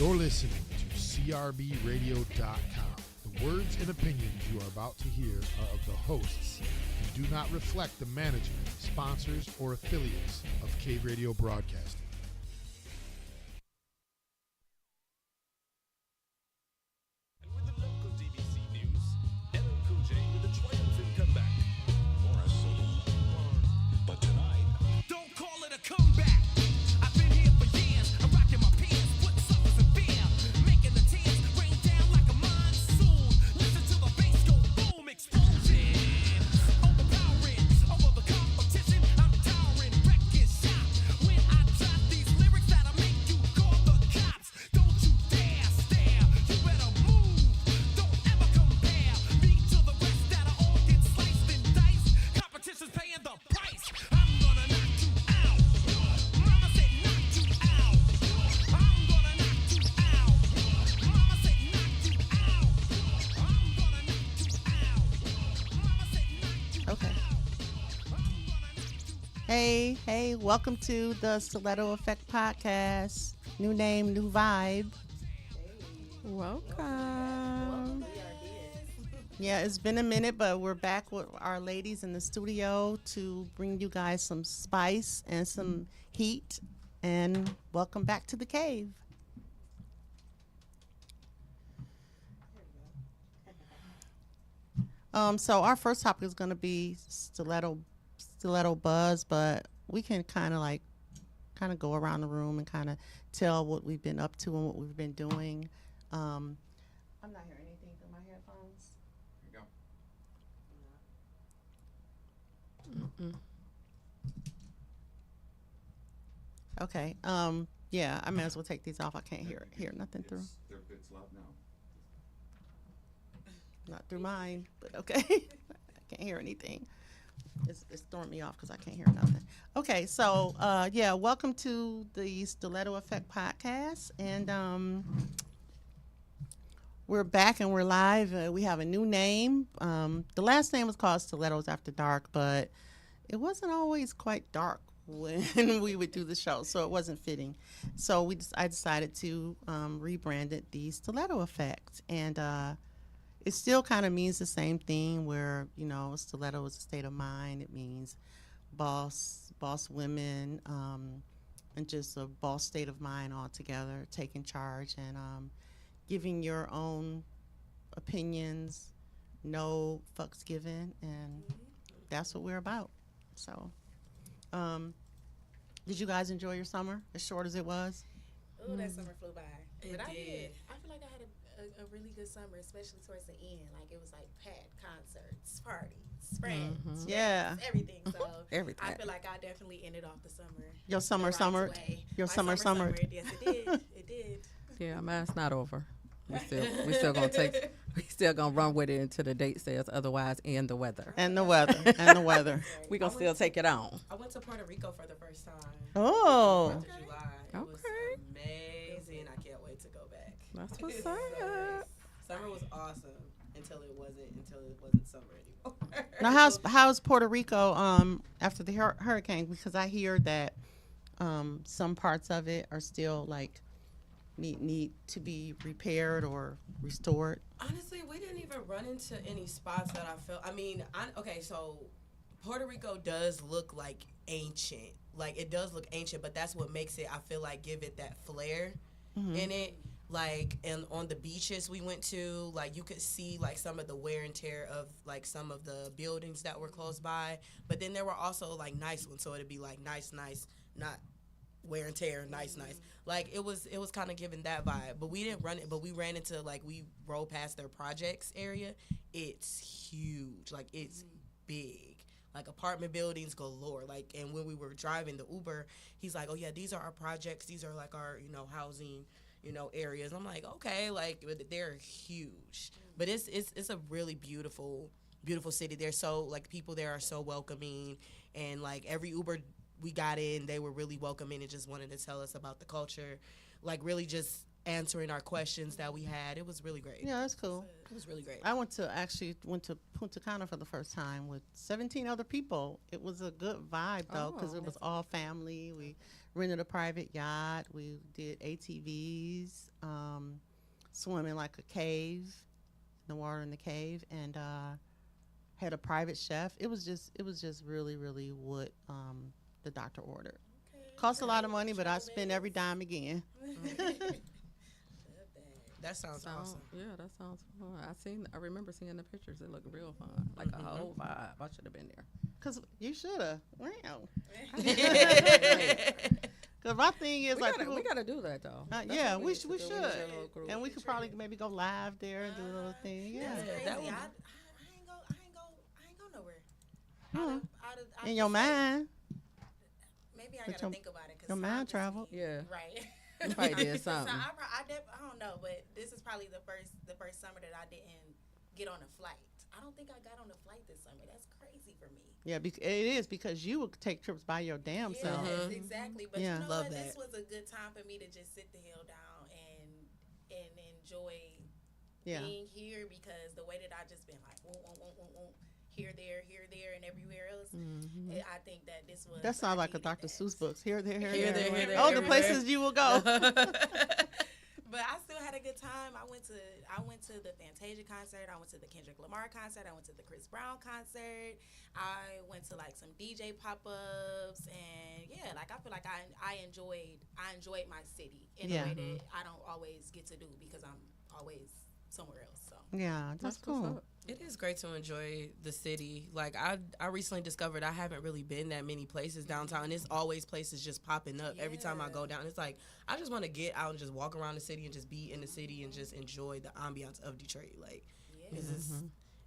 You're listening to CRBRadio.com. The words and opinions you are about to hear are of the hosts and do not reflect the management, sponsors, or affiliates of Cave Radio Broadcasting. With the local DBC news, LL Cool J with a triumphant comeback. But tonight, don't call it a comeback. I've been here for years. I'm rocking my pants, putting suckers in fear, making the tears rain down like a monsoon. Listen to the bass go boom, explosion. Overpowering over the competition. I'm towering, wrecking shop. When I drop these lyrics that'll make you call the cops. Don't you dare stare. You better move. Don't ever compare me to the rest that'll all get sliced and diced. Competition's paying the price. I'm gonna knock you out. Mama said knock you out. I'm gonna knock you out. Mama said knock you out. I'm gonna knock you out. Mama said knock you out. Okay. Hey, welcome to the Stiletto Effect podcast. New name, new vibe. Welcome. Yeah, it's been a minute, but we're back with our ladies in the studio to bring you guys some spice and some heat. And welcome back to the cave. So our first topic is going to be stiletto buzz, but we can kind of go around the room and kind of tell what we've been up to and what we've been doing. I'm not hearing anything through my headphones. Okay. Yeah, I may as well take these off. I can't hear nothing through. It's loud now. Not through mine, but okay. I can't hear anything. It's throwing me off because I can't hear nothing. Okay, so yeah, welcome to the Stiletto Effect podcast, and we're back and we're live. We have a new name. The last name was called Stilettos After Dark, but it wasn't always quite dark when we would do the show, so it wasn't fitting. So I decided to rebrand it the Stiletto Effect, and it still kind of means the same thing where, you know, stiletto is a state of mind. It means boss women, and just a boss state of mind altogether, taking charge and giving your own opinions, no fucks given, and that's what we're about. So, did you guys enjoy your summer, as short as it was? Ooh, that summer flew by. It I did. I feel like I had a really good summer, especially towards the end. Like, it was like packed concerts, parties, friends, Yeah. everything. So Everything. I feel like I definitely ended off the summer. Your summer, the right summer, way. your My summer. Yes, it did. It did. Yeah, mine's not over. We still gonna run with it until the date says otherwise, and the weather. And the weather. We gonna still take it on. I went to Puerto Rico for the first time. Oh. 4th of July. It was Okay. amazing. I can't wait to go back. That's what's So up. nice. Summer was awesome until it wasn't summer anymore. Now, how's Puerto Rico after the hurricane? Because I hear that some parts of it are still like need to be repaired or restored. Honestly, we didn't even run into any spots that I felt. I mean, okay, so Puerto Rico does look like ancient. Like, it does look ancient, but that's what makes it, I feel like, give it that flair in it. Like, and on the beaches we went to, like, you could see, like, some of the wear and tear of, like, some of the buildings that were close by. But then there were also, like, nice ones. So it'd be, like, nice, not wear and tear, nice. Like, it was kind of giving that vibe. But we didn't run it, but we ran into, like, we rode past their projects area. It's huge. Like, it's big. Like, apartment buildings galore. Like, and when we were driving the Uber, he's like, oh, yeah, these are our projects. These are, like, our, housing, areas. I'm like, okay, like, they're huge. But it's a really beautiful city. They're so, like, people there are so welcoming. And, like, every Uber we got in, they were really welcoming and just wanted to tell us about the culture. Like, really just answering our questions that we had. It was really great. Yeah, that's cool. It was really great. I went to Punta Cana for the first time with 17 other people. It was a good vibe though, because it was all family. We rented a private yacht. We did ATVs, swimming like a cave, in the water in the cave, and had a private chef. It was just really what the doctor ordered. Cost a lot of money, but I spent every dime again. That sounds awesome. Yeah, that sounds fun. I remember seeing the pictures. It looked real fun, like a whole vibe. I should have been there. Cause you should have. Wow. Cause my thing is We gotta do that though. yeah, we should, do. We need a little group. and we could probably maybe go live there and do a little thing. Yeah. Yeah, Crazy. that would- I ain't go nowhere. Hmm. In your mind, Maybe I But gotta think about it. Cause your mind traveled. Yeah. Right. You probably did something. So I don't know, but this is probably the first summer that I didn't get on a flight. I don't think I got on a flight this summer. That's crazy for me. Yeah, it is because you would take trips by your damn self. Yes, exactly. But Yeah. you know Love what? that. This was a good time for me to just sit the hell down and enjoy Yeah. being here, because the way that I just been like here, there, and everywhere else. I think that this was. That sounds I like a needed Dr. that. Seuss books. Here, there. Here, there, Oh, the everywhere. places you will go. But I still had a good time. I went to the Fantasia concert. I went to the Kendrick Lamar concert. I went to the Chris Brown concert. I went to like some DJ pop-ups, and yeah, like I feel like I enjoyed my city in Yeah. a way that I don't always get to do because I'm always somewhere else. So Yeah, that's what's cool. up. It is great to enjoy the city. Like I recently discovered I haven't really been that many places downtown. There's always places just popping up every time I go down. It's like I just want to get out and just walk around the city and just be in the city and just enjoy the ambiance of Detroit. Like it's just,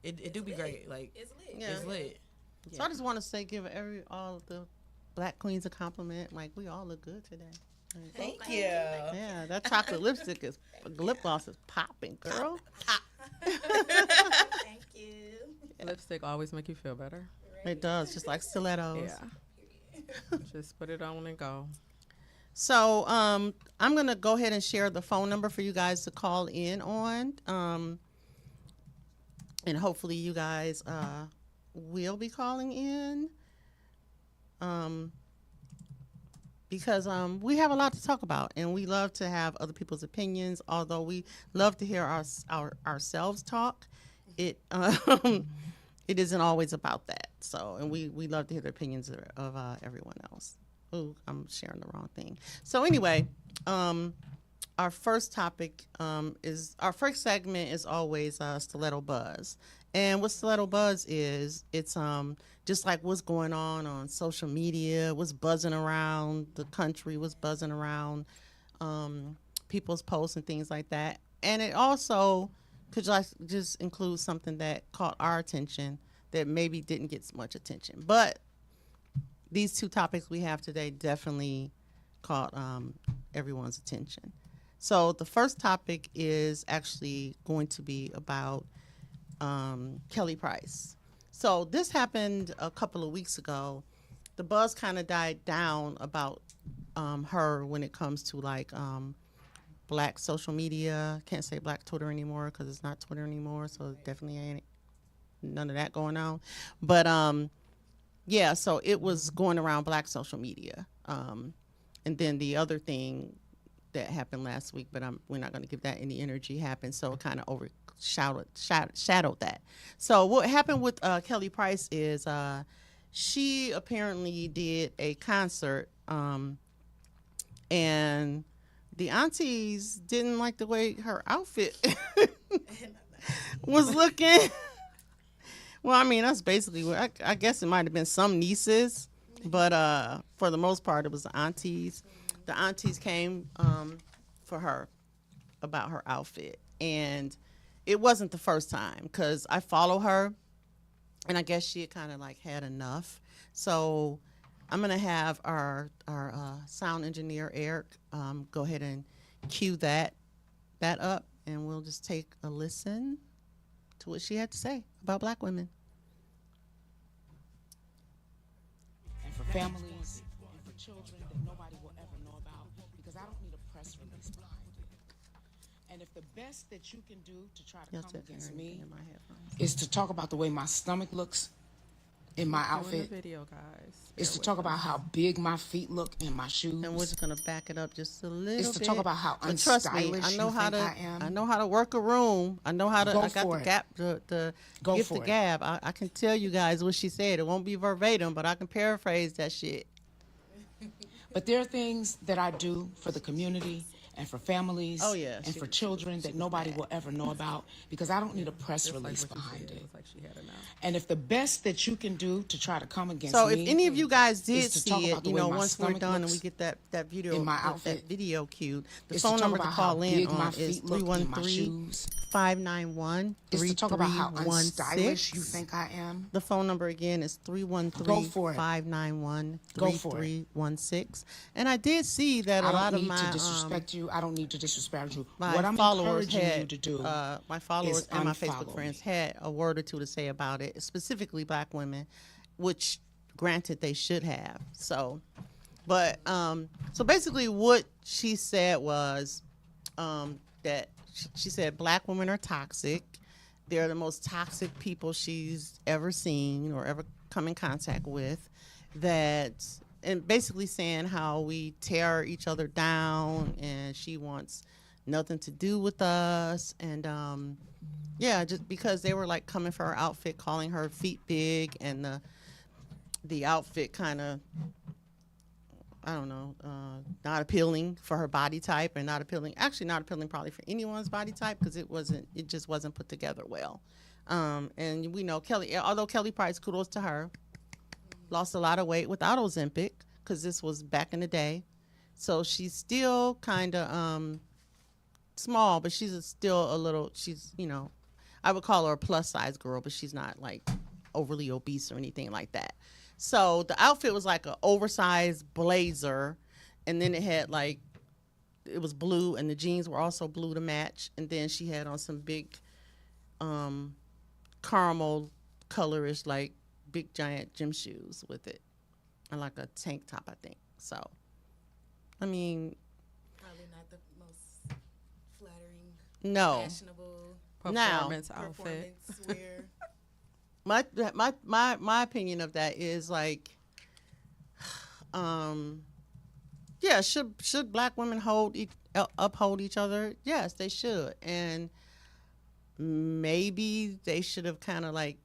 it do be great. Like it's lit. Yeah. it's lit. So I just want to say, give all of the black queens a compliment. Like we all look good today. Like, Thank you. yeah, that chocolate lip gloss is popping, girl. Thank you. Lipstick always make you feel better. It does, just like stilettos. Yeah. Just put it on and go. So I'm gonna go ahead and share the phone number for you guys to call in on, and hopefully you guys will be calling in, because we have a lot to talk about, and we love to have other people's opinions. Although we love to hear ourselves talk, it it isn't always about that. So, and we love to hear the opinions of everyone else. Oh, I'm sharing the wrong thing. So anyway, our first topic is our first segment is always Stiletto Buzz, and what Stiletto Buzz is, it's just like what's going on social media, what's buzzing around the country, what's buzzing around people's posts and things like that, and it also could just include something that caught our attention that maybe didn't get much attention, but these two topics we have today definitely caught everyone's attention. So the first topic is actually going to be about Kelly Price. So this happened a couple of weeks ago. The buzz kind of died down about her when it comes to like black social media. Can't say black Twitter anymore because it's not Twitter anymore, so definitely ain't none of that going on. But yeah, so it was going around black social media. And then the other thing that happened last week, but we're not going to give that any energy, happened. So it kind of overshadowed that. So what happened with Kelly Price is she apparently did a concert, and the aunties didn't like the way her outfit was looking. Well, I mean, that's basically what I guess it might have been some nieces, but for the most part, it was the aunties. The aunties came for her about her outfit, and it wasn't the first time because I follow her, and I guess she had kind of like had enough. So I'm gonna have our sound engineer Eric go ahead and cue that up, and we'll just take a listen to what she had to say about black women. And for families and for children that nobody will ever know about, because I don't need a press release behind it. the best that you can do to try to Y'all come still can't against hear anything me in my headphones. is to talk about the way my stomach looks in my Doing outfit. the video, guys. Is Bear to with talk us. about how big my feet look in my shoes. And we're just gonna back it up just a little It's to bit. talk about how But trust me, unstylish I know you how think to. I am. I know how to work a room. I know how to. Go I got for the it. gap. The Go gift for the it. gab. I can tell you guys what she said. It won't be verbatim, but I can paraphrase that shit. But there are things that I do for the community and for families Oh, yeah, and she for was- children she that was nobody mad. will ever know about because I don't need a press Just like release what you behind said. it. Looks like she had it now. And if the best that you can do to try to come against So me if any of you guys did is to talk see about it, the you way know, my once we're stomach done and we looks get that video, in my that outfit, video cued, the is to phone talk number to about how call in big my on is feet look in my 313 shoes. 591 Is to talk about how unstylish you 3316. think I am. The phone number again is Go 313 for it. 591 Go for it. 3316. And I did see that I a lot don't of need to my disrespect you. I don't need to disrespect you. my What I'm followers encouraging had you to do my followers is and my Facebook unfollow friends me. had a word or two to say about it, specifically black women, which granted they should have. So, but so basically what she said was that she said black women are toxic. They're the most toxic people she's ever seen or ever come in contact with. That and basically saying how we tear each other down, and she wants nothing to do with us. And yeah, just because they were like coming for her outfit, calling her feet big, and the outfit kind of, I don't know, not appealing for her body type, and not appealing, actually not appealing probably for anyone's body type, because it just wasn't put together well. And we know Kelly, although Kelly Price, kudos to her, lost a lot of weight without Ozempic, because this was back in the day. So she's still kind of small, but still a little, she's, I would call her a plus size girl, but she's not like overly obese or anything like that. So the outfit was like an oversized blazer, and then it had like, it was blue, and the jeans were also blue to match. And then she had on some big caramel colorish, like big giant gym shoes with it, and like a tank top, I think. So, I mean, Probably not the most flattering, no. fashionable Performance outfit. performance wear. My opinion of that is like, yeah, should black women uphold each other? Yes, they should, and maybe they should have kind of like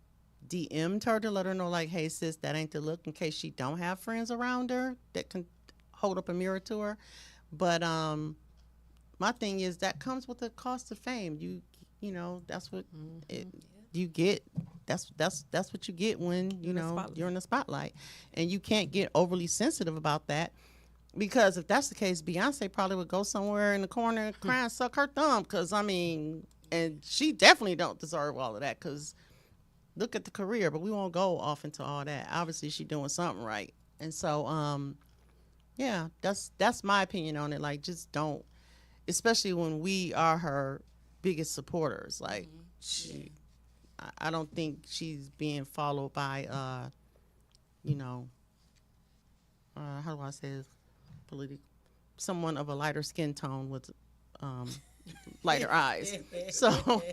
DM'd her to let her know, like, hey sis, that ain't the look, in case she don't have friends around her that can hold up a mirror to her. But my thing is that comes with the cost of fame. You know that's what you get. That's what you get when you're in the spotlight, and you can't get overly sensitive about that, because if that's the case, Beyonce probably would go somewhere in the corner and cry and suck her thumb, because I mean, and she definitely don't deserve all of that, because look at the career. But we won't go off into all that. Obviously she's doing something right, and so yeah, that's my opinion on it. Like, just don't, especially when we are her biggest supporters. Like, I don't think she's being followed by, how do I say this? Someone of a lighter skin tone with lighter eyes. So,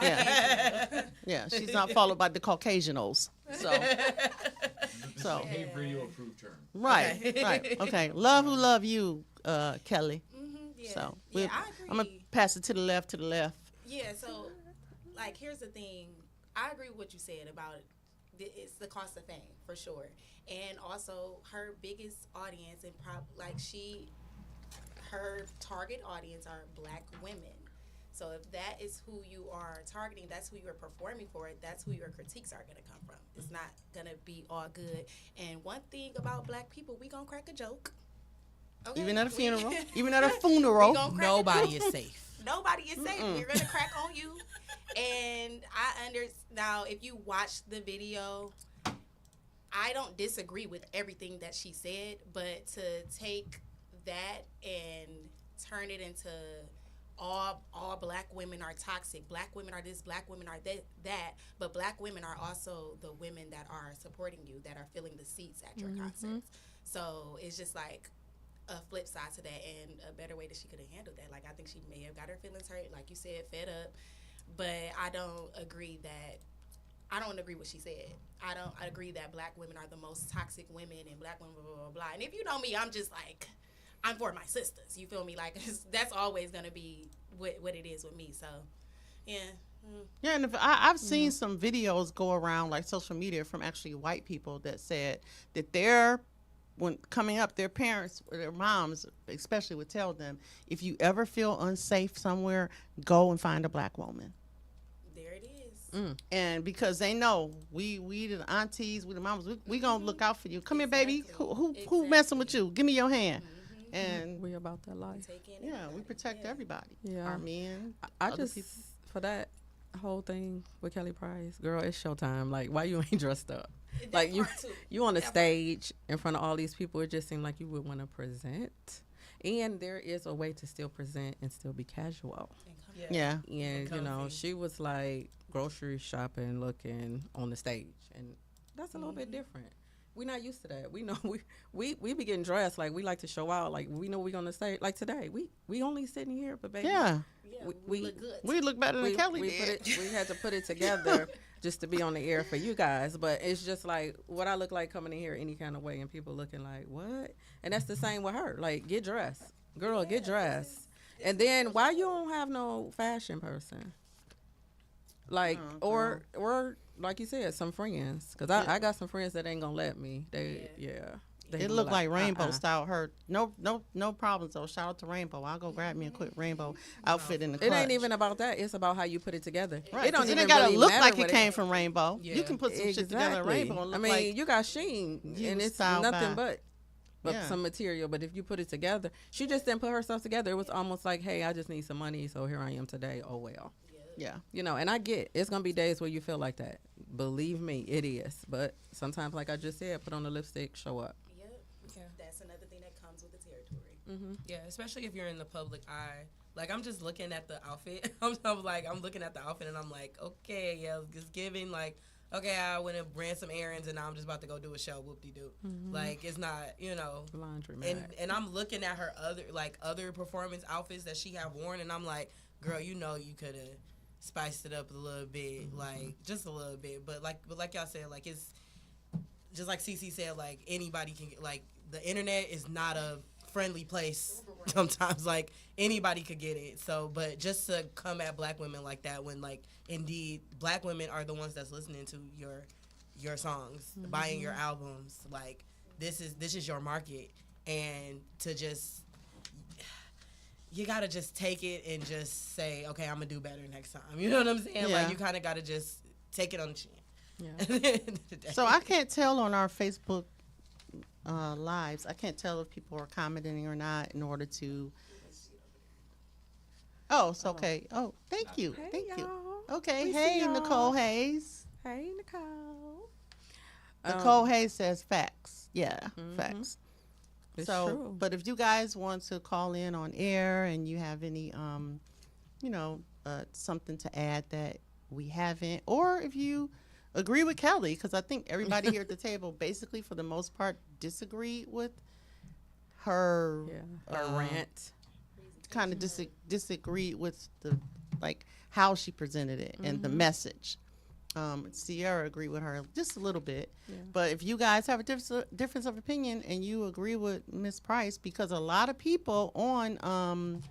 Yeah. yeah, she's not followed by the Caucasianals. So, Cave Radio approved term. right. Okay. Love who love you, Kelly. Yeah. So, I agree. I'm going to pass it to the left. Yeah, so, like, here's the thing. I agree with what you said about it's the cost of fame, for sure. And also, her biggest audience, and her target audience are black women. So if that is who you are targeting, that's who you are performing for, that's who your critiques are going to come from. It's not going to be all good. And one thing about black people, we going to crack a joke. Okay? Even at a funeral. Even at a We funeral. gonna crack a Nobody joke. is safe. Nobody is safe. We're gonna crack on you. And now if you watch the video, I don't disagree with everything that she said, but to take that and turn it into all black women are toxic, black women are this, black women are that, but black women are also the women that are supporting you, that are filling the seats at your concerts. So it's just like, a flip side to that and a better way that she could have handled that. Like, I think she may have got her feelings hurt, like you said, fed up. But I don't agree what she said. I agree that black women are the most toxic women and black women, blah, blah, blah, blah. And if you know me, I'm just like, I'm for my sisters. You feel me? Like, that's always going to be what it is with me. So, yeah. Yeah, and I've seen some videos go around like social media from actually white people that said that when coming up, their parents or their moms especially would tell them, if you ever feel unsafe somewhere, go and find a black woman. There it is. And because they know we the aunties, we the mamas, we gonna look out for you. Come here, baby. Who messing with you? Give me your hand. And We about that life. we protect everybody. Yeah. Our men. I other just people. for that whole thing with Kelly Price, girl, it's showtime. Like, why you ain't dressed up? That Like you, part too. you on the stage in front of all these people. It just seemed like you would want to present, and there is a way to still present and still be casual. Yeah. And you know, comfy. she was like grocery shopping, looking on the stage, and that's a little bit different. We're not used to that. We know we be getting dressed like we like to show out. Like we know we're gonna say like today. We only sitting here, but baby, Yeah. Yeah, we look good. We look better than Kelly we did. we had to put it together just to be on the air for you guys. But it's just like what I look like coming in here any kind of way, and people looking like what? And that's the same with her. Like, get dressed, girl, get dressed. And then why you don't have no fashion person? Like or like you said, some friends, because I got some friends that ain't gonna let me. They They It be looked like Rainbow uh-uh. style. Her no problems though. Shout out to Rainbow. I'll go grab me a quick Rainbow outfit in the clutch. It ain't even about that. It's about how you put it together. Right, It don't 'cause even it gotta really look matter like what it came from Rainbow. Yeah. You can put some shit together in Rainbow and I look mean, like you got Sheen, you and it's styled nothing by- but Yeah. some material. But if you put it together, she just didn't put herself together. It was almost like, hey, I just need some money, so here I am today. Oh well, yeah. you know. And I get it's gonna be days where you feel like that. Believe me, it is. But sometimes, like I just said, put on the lipstick, show up. Yep. Yeah. That's another thing that comes with the territory. Yeah, especially if you're in the public eye. Like, I'm just looking at the outfit. I'm looking at the outfit, and I'm like, okay, yeah, it's giving, like, okay, I went and ran some errands, and now I'm just about to go do a show, whoop-de-doo. Like, it's not, you know. Laundry And I'm looking at her other performance outfits that she have worn, and I'm like, girl, you know you could have spiced it up a little bit, like, just a little bit. But like y'all said, like, it's just like Cece said, like, anybody can get, like, the internet is not a friendly place sometimes. Like, anybody could get it. So, but just to come at black women like that when, like, indeed black women are the ones that's listening to your songs, buying your albums, like, this is your market. And to just, you gotta just take it and just say, okay, I'm gonna do better next time. You know what I'm saying? Yeah. Like, you kind of gotta just take it on the chin. Yeah. So I can't tell on our Facebook lives. I can't tell if people are commenting or not in order to. Oh, it's okay. Oh, thank you. Hey, Thank you. y'all. Okay. We see Hey, y'all. Nicole Hayes. Hey, Nicole. Nicole Hayes says facts. Yeah, facts. It's So, true. but if you guys want to call in on air and you have any, something to add that we haven't, or if you agree with Kelly, because I think everybody here at the table, basically for the most part, disagreed with her. Yeah. Or rant. Kind of disagreed with the how she presented it and the message. Sierra agreed with her just a little bit, but if you guys have a difference of opinion and you agree with Miss Price, because a lot of people on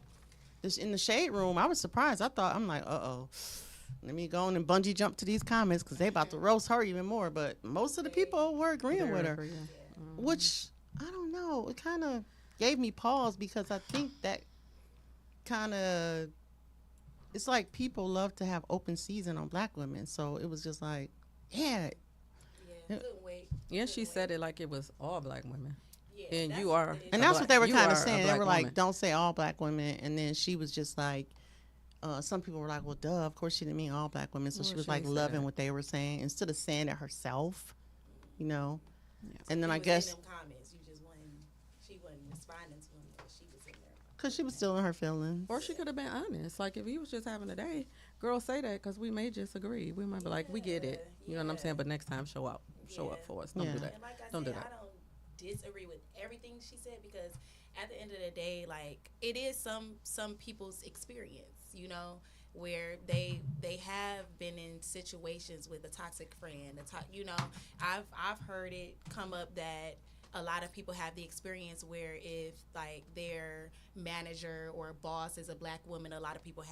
this in the shade room, I was surprised. I'm like, let me go on and bungee jump to these comments because they about to roast her even more. But most of the people were agreeing with her, which I don't know. It kind of gave me pause because I think that kind of. It's like people love to have open season on black women, so it was just like, yeah. Couldn't wait. Yeah, she said it like it was all black women. Yeah, And that's you what are. it is. And that's what they were You kind are of a saying. They black were like, woman. don't say all black women. And then she was just like, some people were like, well, duh, of course she didn't mean all black women. So Well, she was she like said loving that. what they were saying instead of saying it herself, you know. Yeah. And then It I was guess in them comments, you just wasn't. She wasn't responding to them, but she was in there. because she was still in her feelings. Or she could have been honest. Like, if you was just having a day, girl, say that because we may disagree. We might be like, we get it. You know what I'm saying? But next time, show up. Show up for us. Don't Yeah. do that. And like I Don't said, do that. I don't disagree with everything she said because at the end of the day, like it is some people's experience, you know, where they have been in situations with a toxic friend, you know, I've heard it come up that a lot of people have the experience where if like their manager or boss is a black woman, a lot of people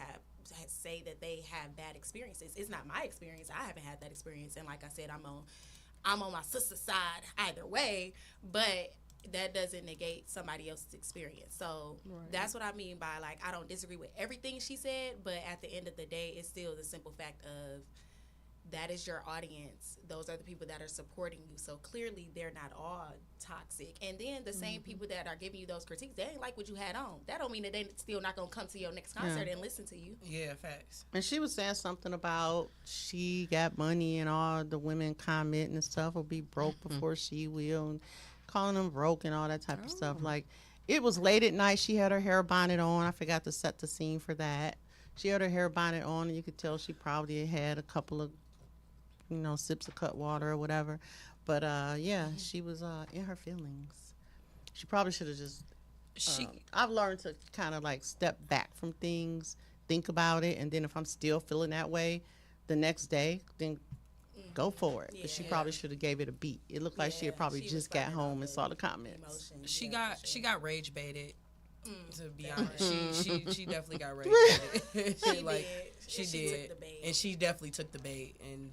say that they have bad experiences. It's not my experience. I haven't had that experience, and like I said, I'm on my sister's side either way, but that doesn't negate somebody else's experience. So that's what I mean by, like, I don't disagree with everything she said, but at the end of the day, it's still the simple fact of that is your audience. Those are the people that are supporting you. So clearly they're not all toxic. And then the same people that are giving you those critiques, they ain't like what you had on. That don't mean that they still not going to come to your next concert and listen to you. Yeah, facts. And she was saying something about she got money and all the women commenting and stuff will be broke before she will, and calling them broke and all that type of stuff. Like, it was late at night. She had her hair bonnet on. I forgot to set the scene for that. She had her hair bonnet on, and you could tell she probably had a couple of, you know, sips of cut water or whatever. But yeah, she was in her feelings. She probably should have just. I've learned to kind of like step back from things, think about it, and then if I'm still feeling that way, the next day, then go for it. But she probably should have gave it a beat. It looked like she had probably just got home and saw the comments. She got rage baited. To be honest, she definitely got rage baited. Like she did, and she definitely took the bait. And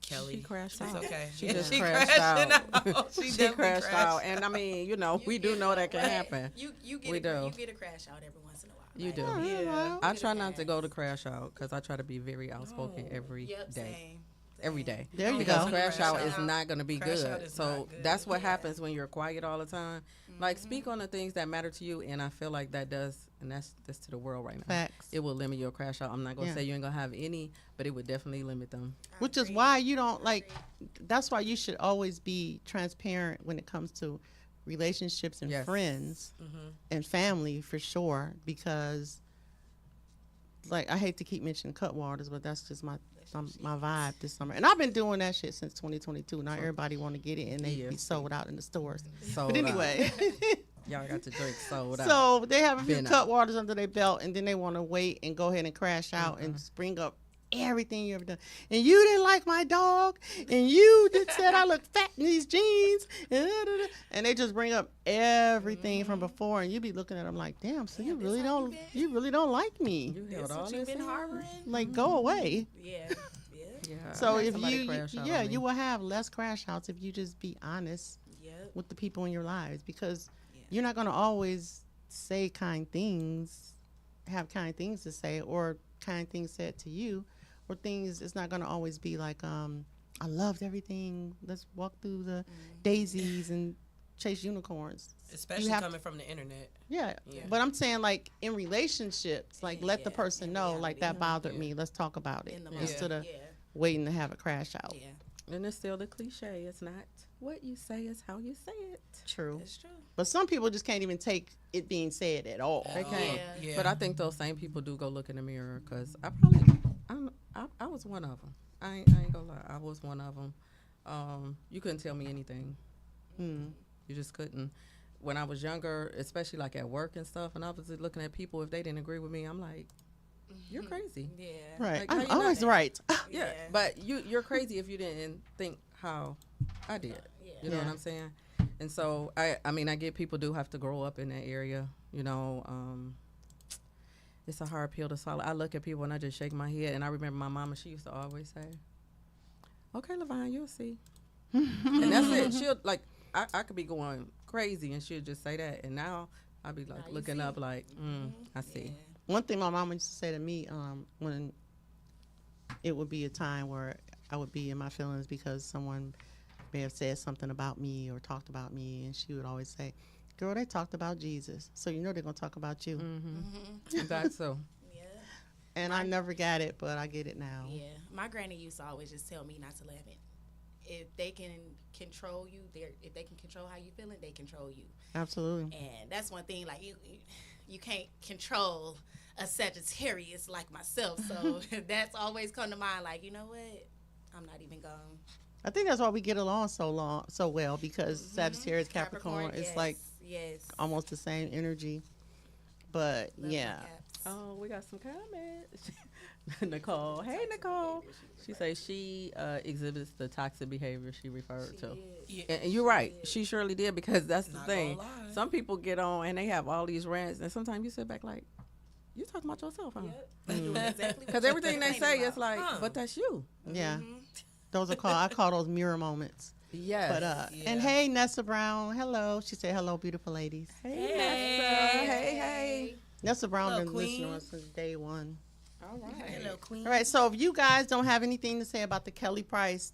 Kelly, She crashed it's out. okay. She just She crashed crashing out. She She definitely crashed out. And I mean, you know, we do know that can happen. You get We a, do. you get a crash out every once in a while. You Like, do. Yeah. I try not to go to crash out because I try to be very outspoken every day. Yep, same. Every day. There you Because go. crash out is not going to be Crash out good. is So not good. that's what happens when you're quiet all the time. Like, speak on the things that matter to you, and I feel like that does, and that's to the world right now. Facts. It will limit your crash out. I'm not going to Yeah. say you ain't going to have any, but it would definitely limit them. Which is why you don't like. That's why you should always be transparent when it comes to relationships and Yes. friends and family, for sure. Because, like, I hate to keep mentioning Cutwaters, but that's just my vibe this summer. And I've been doing that shit since 2022. Now everybody want to get it, and they be Yes. sold out in the stores. Sold But out. anyway. Y'all got to drink sold out. So they have a few Been out. Cutwaters under their belt, and then they want to wait and go ahead and crash out and bring up everything you ever done. And you didn't like my dog, and you said I look fat in these jeans, and they just bring up everything from before, and you be looking at them like, damn, so you really don't like me. You held all What you this been in? harboring? Like, go away. Yeah. Yeah. So I had if somebody you crash out yeah, on me. you will have less crash outs if you just be honest Yep. with the people in your lives, because you're not going to always say kind things, have kind things to say, or kind things said to you, or things. It's not going to always be like, I loved everything. Let's walk through the daisies and chase unicorns. especially have coming from the internet. Yeah. Yeah. But I'm saying, like, in relationships, like, let the Yeah, person in know, like, reality. that bothered Yeah. me. Let's talk about it In the instead of yeah. waiting to have a crash out. Yeah. And it's still the cliche. It's not what you say, it's how you say it. True. That's true. But some people just can't even take it being said at all. They can't. Yeah. But I think those same people do go look in the mirror because I was one of them. I ain't gonna lie. I was one of them. You couldn't tell me anything. Mm. You just couldn't. When I was younger, especially like at work and stuff, and I was looking at people, if they didn't agree with me, I'm like, you're crazy. Yeah. Right. Like, how I'm you not- always right. Yeah, Yeah. but you're crazy if you didn't think how I did. You know what Yeah. I'm saying? And so I mean I get people do have to grow up in that area. You know, it's a hard pill to swallow. I look at people and I just shake my head. And I remember my mama, she used to always say, "Okay, Levine, you'll see." And that's it. She'll like I could be going crazy and she'll just say that. And now I'll be like you looking see. up like, I see. One thing my mama used to say to me, when it would be a time where I would be in my feelings because someone may have said something about me or talked about me, and she would always say, "Girl, they talked about Jesus, so you know they're gonna talk about you." That's so. Yeah. And I never got it, but I get it now. Yeah. My granny used to always just tell me not to laugh it. If they can control you, if they can control how you feeling, they control you. Absolutely. And that's one thing, like you can't control a Sagittarius like myself. So that's always come to mind, like, you know what? I'm not even going. I think that's why we get along so well, because Sagittarius, Capricorn, it's yes, like Yes. almost the same energy. But Love yeah, my caps. Oh, we got some comments. Nicole. Hey, Nicole. She says she exhibits the toxic behavior she referred to. Yeah. And you're right. She surely did, because that's the Not thing. gonna lie. Some people get on and they have all these rants, and sometimes you sit back like, you talking about yourself, huh? They doing exactly Because everything they say is about. like, Huh. but that's you. yeah. Those are called, I call those mirror moments. Yes. But and Yeah. hey, Nessa Brown, hello. She said hello, beautiful ladies. Hey, Nessa. Hey. Nessa Brown Hello, been listening to queen. us since day one. All right. Hello, queen. All right, so if you guys don't have anything to say about the Kelly Price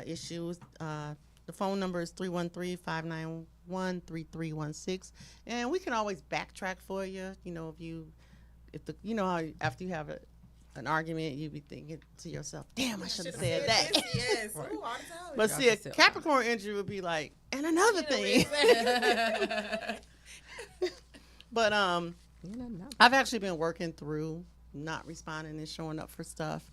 issues, the phone number is 313-591-3316, and we can always backtrack for you. You know, you know how after you have an argument, you be thinking to yourself, "Damn, I should have said that." Yes. Ooh, all the time. But Y'all see, a can say, Capricorn energy would be like, and another thing. But You know, no. I've actually been working through not responding and showing up for stuff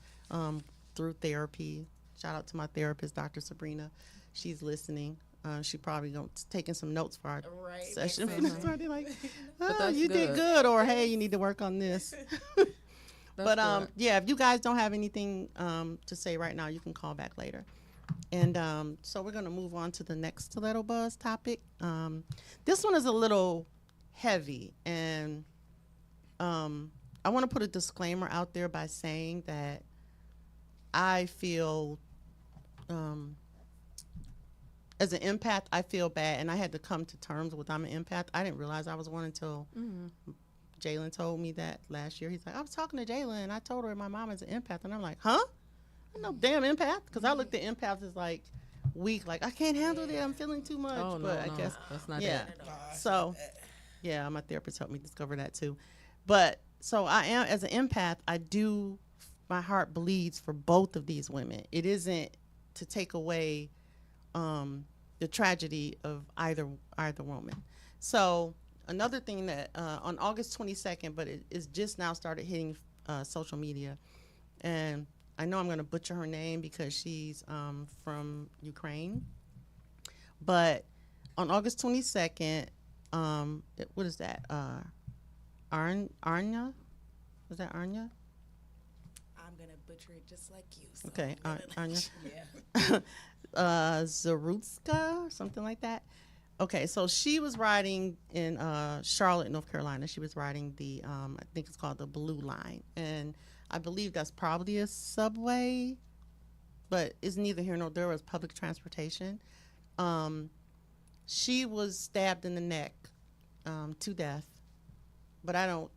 through therapy. Shout out to my therapist, Dr. Sabrina. She's listening. She probably taking some notes for our Right, session. makes sense. Like, that's you did good. good, or hey, you need to work on this. But good. yeah, if you guys don't have anything to say right now, you can call back later. And so we're gonna move on to the next Stiletto Buzz topic. This one is a little heavy, and I want to put a disclaimer out there by saying that I feel, as an empath, I feel bad, and I had to come to terms with I'm an empath. I didn't realize I was one until Jalen told me that last year. He's like, I was talking to Jalen, and I told her my mom is an empath, and I'm like, huh? I'm no damn empath, because I looked at empaths as like weak, like I can't handle that, I'm feeling too much. Oh, no, but I no, guess that's not yeah. it. So yeah, my therapist helped me discover that too. But so I am, as an empath, my heart bleeds for both of these women. It isn't to take away the tragedy of either woman. So another thing that on August 22nd, but it is just now started hitting social media, and I know I'm going to butcher her name because she's from Ukraine. But on August 22nd, what is that? Arnya? Was that Arnya? I'm gonna butcher it just like you. So Okay, I'm gonna let Arnya. Zarutska, something like that. Okay, so she was riding in Charlotte, North Carolina. She was riding the, I think it's called the Blue Line. And I believe that's probably a subway, but it's neither here nor there. It was public transportation. She was stabbed in the neck to death. But I don't,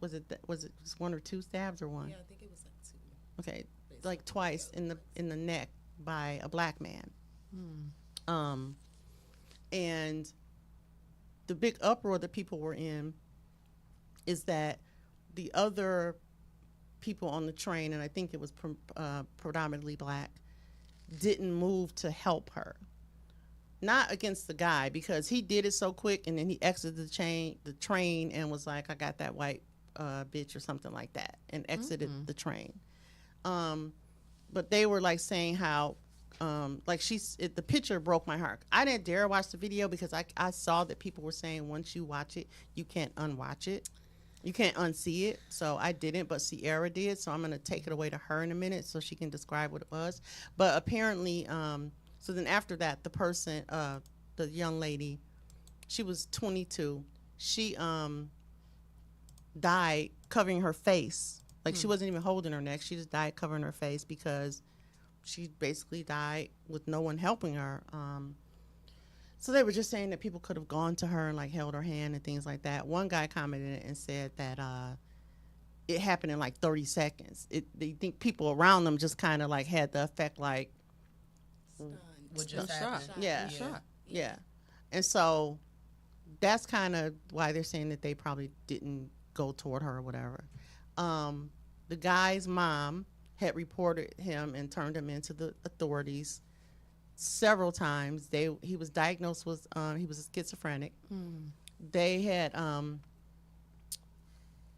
was it just one or two stabs or one? Yeah, I think it was like two. Okay, like twice in the neck by a black man. And the big uproar that people were in is that the other people on the train, and I think it was predominantly black, didn't move to help her. Not against the guy, because he did it so quick, and then he exited the train and was like, I got that white bitch or something like that, and exited the train. But they were like saying how the picture broke my heart. I didn't dare watch the video because I saw that people were saying once you watch it, you can't unwatch it. You can't unsee it. So I didn't, but Sierra did. So I'm going to take it away to her in a minute so she can describe what it was. But apparently, so then after that, the person, the young lady, she was 22. She died covering her face. Like she wasn't even holding her neck. She just died covering her face because she basically died with no one helping her. So they were just saying that people could have gone to her and like held her hand and things like that. One guy commented and said that it happened in like 30 seconds. They think people around them just kind of like had the effect like, What just Shot. happened? yeah, Shot. yeah. And so that's kind of why they're saying that they probably didn't go toward her or whatever. The guy's mom had reported him and turned him into the authorities several times. He was diagnosed with he was schizophrenic. They had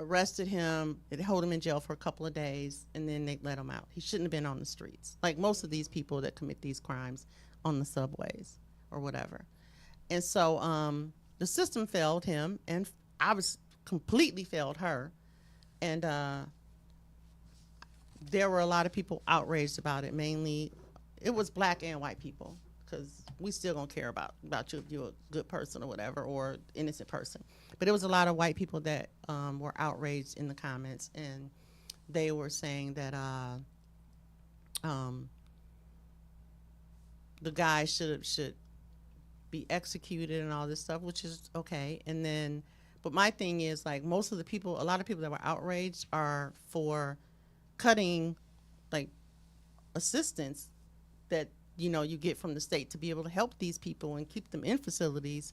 arrested him, they hold him in jail for a couple of days, and then they let him out. He shouldn't have been on the streets, like most of these people that commit these crimes on the subways or whatever. And so the system failed him, and I was completely failed her, and there were a lot of people outraged about it. Mainly, it was black and white people, because we still gonna care about you if you're a good person or whatever, or innocent person. But it was a lot of white people that were outraged in the comments, and they were saying that the guy should be executed and all this stuff, which is okay. And then, but my thing is, like, most of the people, a lot of people that were outraged are for cutting, like, assistance that you get from the state to be able to help these people and keep them in facilities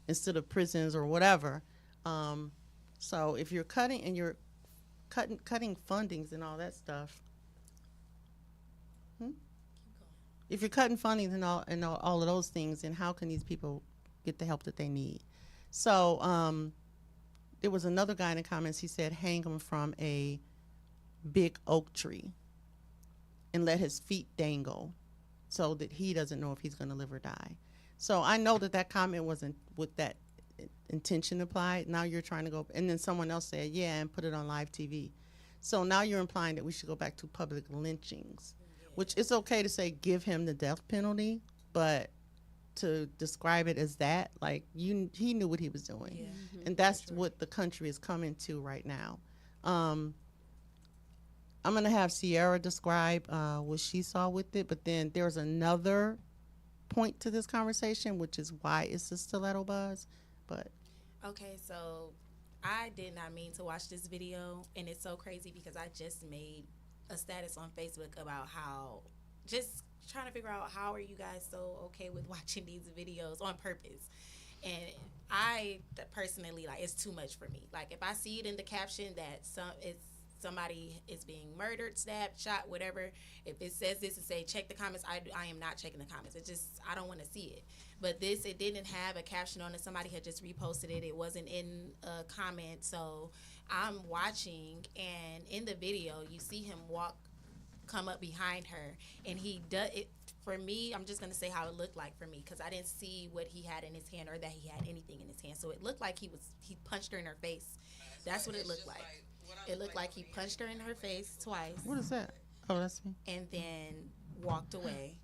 instead of prisons or whatever. So if you're cutting and you're cutting fundings and all that stuff, if you're cutting funding and all of those things, then how can these people get the help that they need? So there was another guy in the comments. He said, hang him from a big oak tree and let his feet dangle so that he doesn't know if he's going to live or die. So I know that comment wasn't with that intention applied. Now you're trying to go, and then someone else said, yeah, and put it on live TV. So now you're implying that we should go back to public lynchings, which it's okay to say give him the death penalty, but to describe it as that, like, he knew what he was doing. And that's what the country is coming to right now. I'm going to have Sierra describe what she saw with it, but then there's another point to this conversation, which is why it's a stiletto buzz. But Okay, so I did not mean to watch this video, and it's so crazy because I just made a status on Facebook about how, just trying to figure out how are you guys so okay with watching these videos on purpose. And I personally, like, it's too much for me. Like, if I see it in the caption that somebody is being murdered, stabbed, shot, whatever, if it says this and say check the comments, I am not checking the comments. It just, I don't want to see it. But this, it didn't have a caption on it. Somebody had just reposted it. It wasn't in a comment. So I'm watching, and in the video you see him come up behind her, and he does it. For me, I'm just going to say how it looked like for me, because I didn't see what he had in his hand or that he had anything in his hand. So it looked like he punched her in her face. That's what it looked like. It looked like he punched her in her face twice. what is that? Oh, that's me. And then walked away.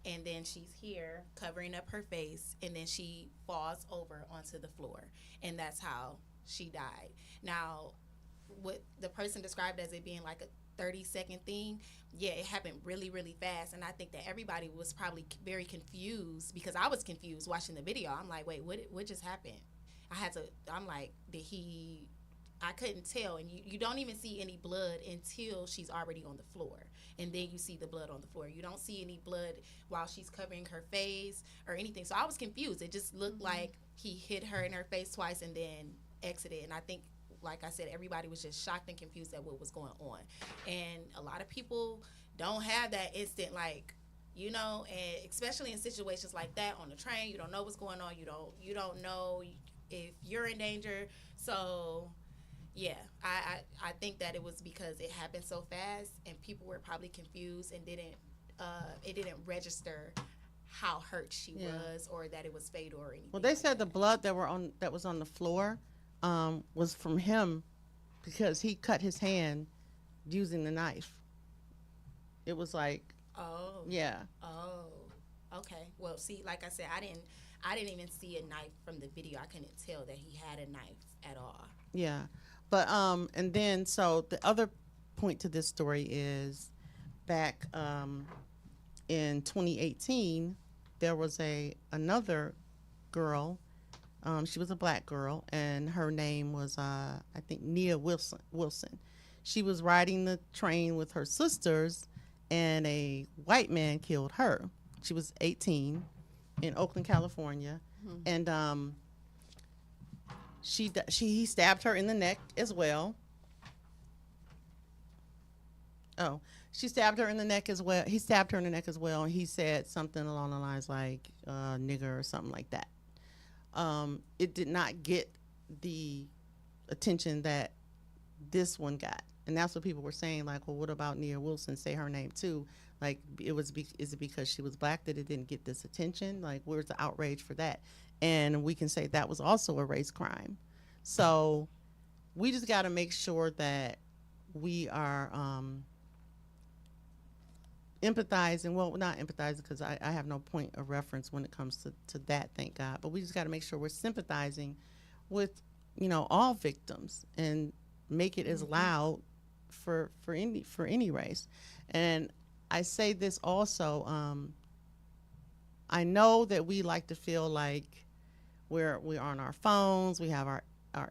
And then she's here covering up her face, and then she falls over onto the floor. And that's how she died. Now, what the person described as it being like a 30-second thing, yeah, it happened really, really fast. And I think that everybody was probably very confused, because I was confused watching the video. I'm like, wait, what just happened? I'm like, I couldn't tell. And you don't even see any blood until she's already on the floor. And then you see the blood on the floor. You don't see any blood while she's covering her face or anything. So I was confused. It just looked like he hit her in her face twice and then exited. And I think, like I said, everybody was just shocked and confused at what was going on. And a lot of people don't have that instant, like, and especially in situations like that on the train, you don't know what's going on. You don't know if you're in danger. So yeah, I think that it was because it happened so fast and people were probably confused and it didn't register how hurt she was, or that it was fatal or anything. Well, they said the blood that was on the floor was from him, because he cut his hand using the knife. It was like, okay. Well, see, like I said, I didn't even see a knife from the video. I couldn't tell that he had a knife at all. Yeah. But and then, so the other point to this story is back in 2018, there was another girl. She was a black girl, and her name was I think Nia Wilson. She was riding the train with her sisters, and a white man killed her. She was 18 in Oakland, California, and he stabbed her in the neck as well. Oh, she stabbed her in the neck as well. He stabbed her in the neck as well, and he said something along the lines like nigger or something like that. It did not get the attention that this one got. And that's what people were saying, like, well, what about Nia Wilson? Say her name too. Like, is it because she was black that it didn't get this attention? Like, where's the outrage for that? and we can say that was also a race crime. So we just got to make sure that we are empathizing. Well, not empathizing because I have no point of reference when it comes to that, thank God. But we just got to make sure we're sympathizing with, all victims and make it as loud for any race. And I say this also. I know that we like to feel like we're on our phones, we have our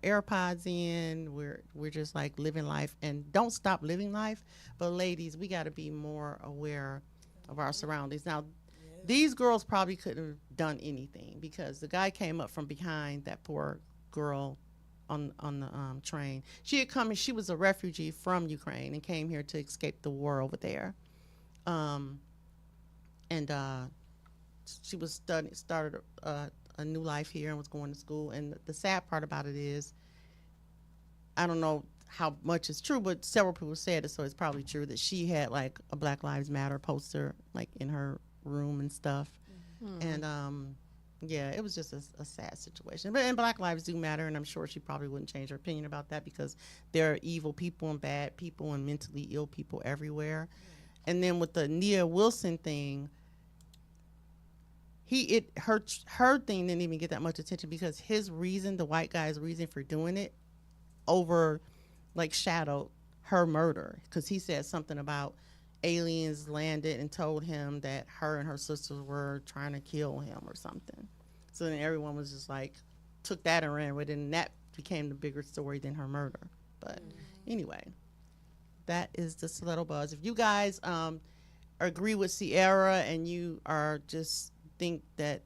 AirPods in, we're just like living life, and don't stop living life. But ladies, we got to be more aware of our surroundings. Now, these girls probably couldn't have done anything because the guy came up from behind that poor girl on the train. She had come, and she was a refugee from Ukraine and came here to escape the war over there. And she was started a new life here and was going to school. And the sad part about it is, I don't know how much is true, but several people said it, so it's probably true that she had like a Black Lives Matter poster like in her room and stuff. And yeah, it was just a sad situation. But and Black lives do matter, and I'm sure she probably wouldn't change her opinion about that because there are evil people and bad people and mentally ill people everywhere. And then with the Nia Wilson thing, her thing didn't even get that much attention because his reason, the white guy's reason for doing it, shadowed her murder because he said something about aliens landed and told him that her and her sisters were trying to kill him or something. So then everyone was just like, took that and ran with it, and that became the bigger story than her murder. But anyway, that is the Stiletto Buzz. If you guys agree with Sierra and you are just think that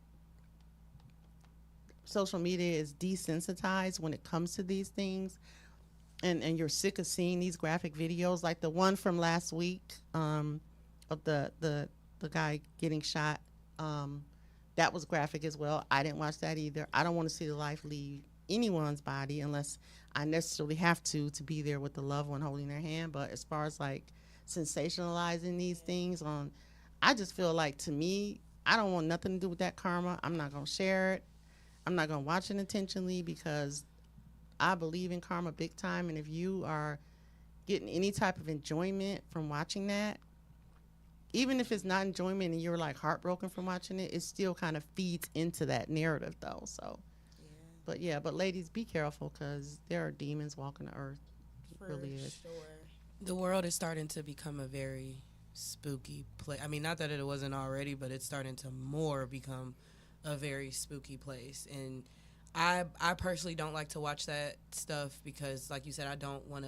social media is desensitized when it comes to these things, and you're sick of seeing these graphic videos like the one from last week of the guy getting shot, that was graphic as well. I didn't watch that either. I don't want to see the life leave anyone's body unless I necessarily have to be there with the loved one holding their hand. But as far as like sensationalizing these things I just feel like, to me, I don't want nothing to do with that karma. I'm not going to share it. I'm not going to watch it intentionally because I believe in karma big time. And if you are getting any type of enjoyment from watching that, even if it's not enjoyment and you're like heartbroken from watching it, it still kind of feeds into that narrative though. So, but ladies, be careful because there are demons walking the earth. It really is. Sure. The world is starting to become a very spooky place. I mean, not that it wasn't already, but it's starting to more become a very spooky place. And I personally don't like to watch that stuff because, like you said, I don't want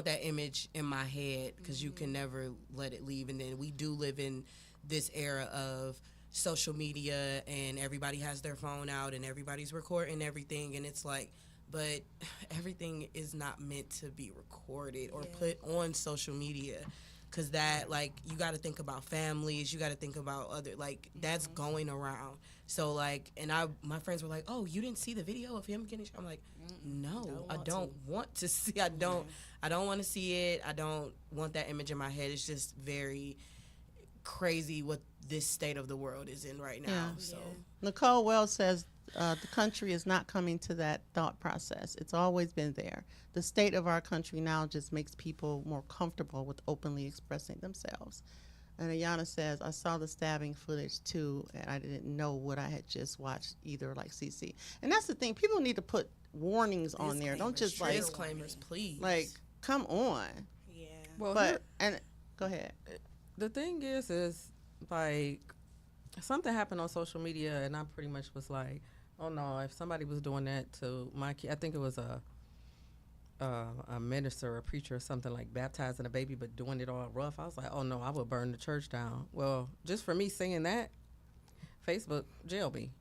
that image in my head because you can never let it leave. And then we do live in this era of social media and everybody has their phone out and everybody's recording everything, and it's like, but everything is not meant to be recorded or put on social media. Because that, like, you got to think about families. You got to think about other, like, that's going around. So, like, and my friends were like, oh, you didn't see the video of him getting shot? I'm like, no, I don't want to see. I don't want to see it. I don't want that image in my head. It's just very crazy what this state of the world is in right now. Yeah. So Nicole Wells says the country is not coming to that thought process. It's always been there. The state of our country now just makes people more comfortable with openly expressing themselves. And Ayana says, I saw the stabbing footage too, and I didn't know what I had just watched either, like CC. And that's the thing. People need to put warnings on there. Don't just like disclaimers, please. Like, come on. Yeah. Well, But and go ahead. the thing is like something happened on social media, and I pretty much was like, oh no, if somebody was doing that to my kid, I think it was a minister or a preacher or something, like baptizing a baby but doing it all rough. I was like, oh no, I would burn the church down. Well, just for me saying that, Facebook jail me.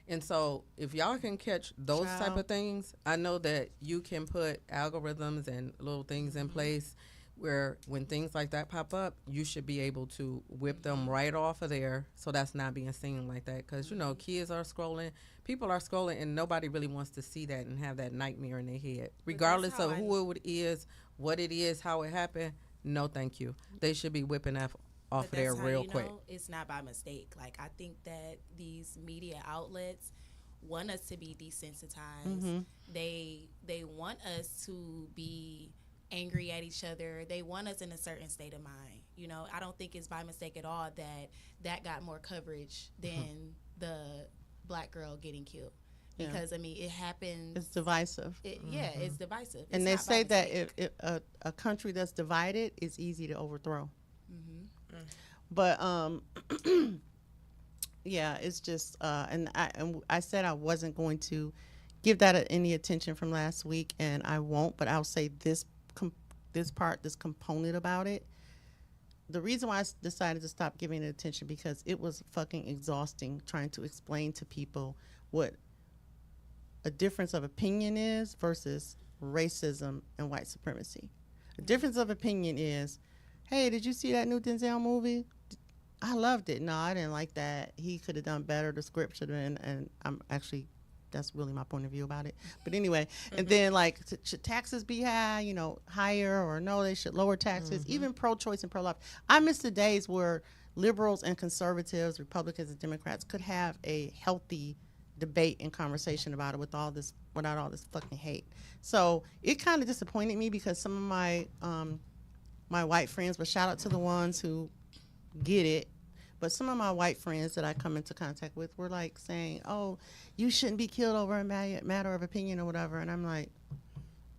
And so if y'all can catch those type of things, I know that you can put algorithms and little things in place where when things like that pop up, you should be able to whip them right off of there, so that's not being seen like that. Because, you know, kids are scrolling, people are scrolling, and nobody really wants to see that and have that nightmare in their head. Regardless of who it is, what it is, how it happened, no thank you. They should be whipping that off of there real quick. It's not by mistake. Like, I think that these media outlets want us to be desensitized. Mm-hmm. They want us to be angry at each other. They want us in a certain state of mind. You know, I don't think it's by mistake at all that got more coverage than the black girl getting killed. Because, I mean, it happens. It's divisive. Yeah, it's divisive. And It's they not by say that mistake. if a country that's divided is easy to overthrow. Mm-hmm. But yeah, it's just and I said I wasn't going to give that any attention from last week, and I won't. But I'll say this component about it. The reason why I decided to stop giving it attention because it was fucking exhausting trying to explain to people what a difference of opinion is versus racism and white supremacy. A difference of opinion is, hey, did you see that new Denzel movie? I loved it. No, I didn't like that. He could have done better. The script should have been, and I'm actually, that's really my point of view about it. But anyway, and then like, should taxes be high, you know, higher, or no, they should lower taxes, even pro-choice and pro-life. I miss the days where liberals and conservatives, Republicans and Democrats could have a healthy debate and conversation about it without all this fucking hate. So it kind of disappointed me because some of my my white friends, but shout out to the ones who get it, but some of my white friends that I come into contact with were like saying, oh, you shouldn't be killed over a matter of opinion or whatever. And I'm like,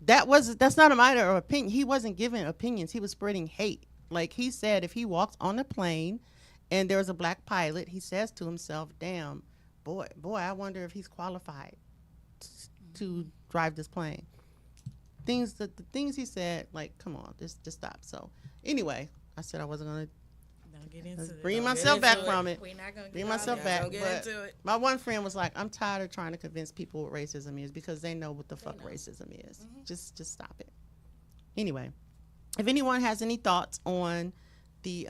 that's not a matter of opinion. He wasn't giving opinions, he was spreading hate. Like he said, if he walks on a plane and there's a black pilot, he says to himself, damn, boy, I wonder if he's qualified to drive this plane. The things he said, like, come on, just stop. So anyway, I said I wasn't gonna Don't get into it. bring myself back from it. We're not gonna Bring get myself all back. that. But into it. my one friend was like, I'm tired of trying to convince people what racism is because they know what the fuck racism is. Just stop it. Anyway, if anyone has any thoughts on the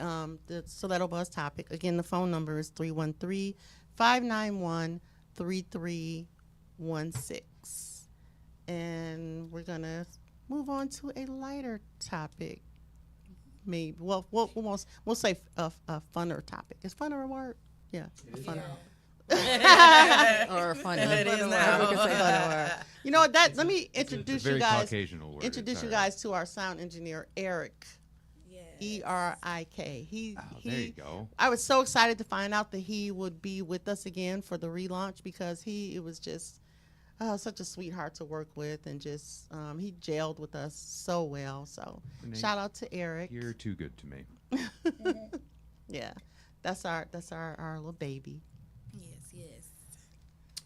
Stiletto Buzz topic, again, the phone number is 313-591-3316. And we're going to move on to a lighter topic. Maybe. Well, we'll say a funner topic. Is funner a word? Yeah, funner. Or funny. It is We now. can say funner word. You know what? Let me introduce very you guys. Caucasian word. Introduce It's you all right. guys to our sound engineer, Eric. Erik. There you go. I was so excited to find out that he would be with us again for the relaunch because it was just such a sweetheart to work with, and just he gelled with us so well. So Nate, shout out to Eric. You're too good to me. Yeah, that's our little baby. Yes.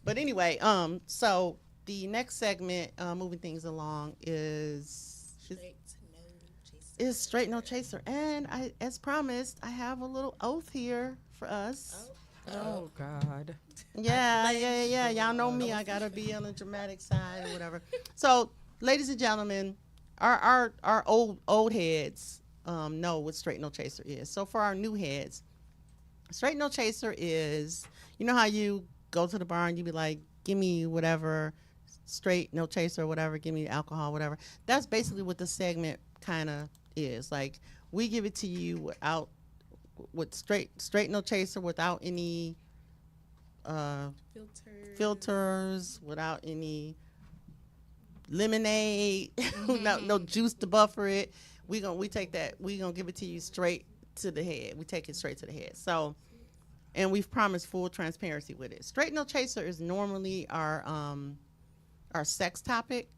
But anyway, so the next segment, moving things along, is Straight No Chaser. And I, as promised, I have a little oath here for us. Oh God. Yeah. Y'all know me. I gotta be on the dramatic side or whatever. So, ladies and gentlemen, our old heads know what Straight No Chaser is. So for our new heads, Straight No Chaser is, you know how you go to the bar and you be like, give me whatever, straight, no chaser, or whatever, give me alcohol, whatever. That's basically what the segment kind of is. Like, we give it to you with straight no chaser, without any filters, without any lemonade, no juice to buffer it. We gonna give it to you straight to the head. We take it straight to the head. So, and we've promised full transparency with it. Straight No Chaser is normally our sex topic,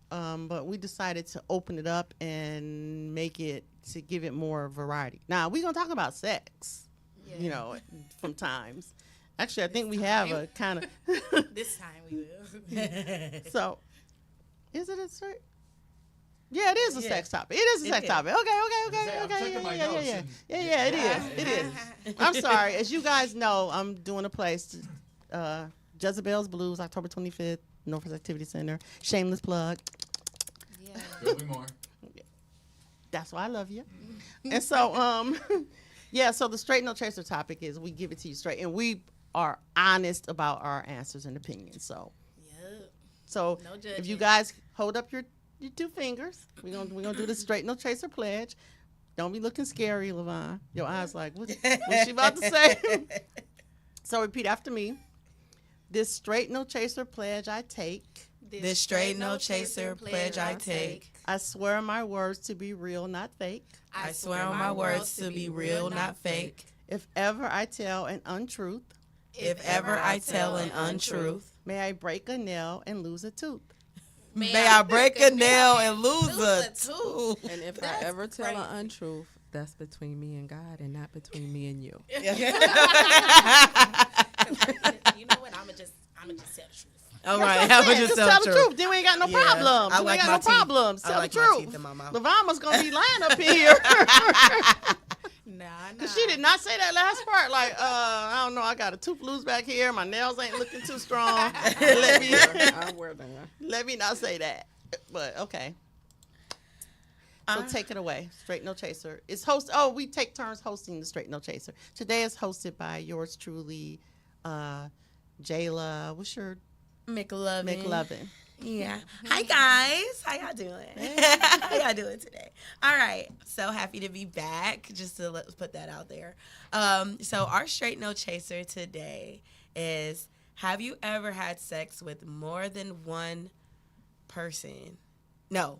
but we decided to open it up and make it, to give it more variety. Now, we're gonna talk about sex, you know, from times. Actually, I think we have a kind of. This time we will. So, is it a straight? Yeah, it is a sex topic. It is a sex topic. Okay. I'm checking my notes and- Yeah, it is. I'm sorry. As you guys know, I'm doing a place, Jezebel's Blues, October 25th, Northwest Activity Center. Shameless plug. Yeah. There'll be more. That's why I love you. And so, yeah, so the Straight No Chaser topic is we give it to you straight, and we are honest about our answers and opinions. So, Yep. so No if you judging. guys hold up your two fingers, we're gonna do the Straight No Chaser pledge. Don't be looking scary, Levon. Your eyes like, what's she about to say? So repeat after me. This straight no chaser pledge I take. This straight no chaser pledge I take. I swear my words to be real, not fake. I swear on my words to be real, not fake. If ever I tell an untruth, If ever I tell an untruth, may I break a nail and lose a tooth. may I break a nail and lose a tooth. And if I ever tell an untruth, that's between me and God and not between me and you. You know what? I'ma just tell the truth. All right, That's I what I'm would saying. just Just tell the truth. Then we ain't got no Yeah, problems. I We like ain't my got no teeth. problems. I Tell like the my truth. teeth in my mouth. Lavama's gonna be lying up here. Nah. Cause she did not say that last part. Like, I don't know. I got a tooth loose back here. My nails ain't looking too strong. I wear that. Let me not say that. But okay. So take it away. Straight No Chaser. It's host. Oh, we take turns hosting the Straight No Chaser. Today is hosted by yours truly, Jayla. What's your McLovin? Yeah. Hi guys. How y'all doing? How y'all doing today? All right. So happy to be back. Just to put that out there. So our straight no chaser today is: have you ever had sex with more than one person? No.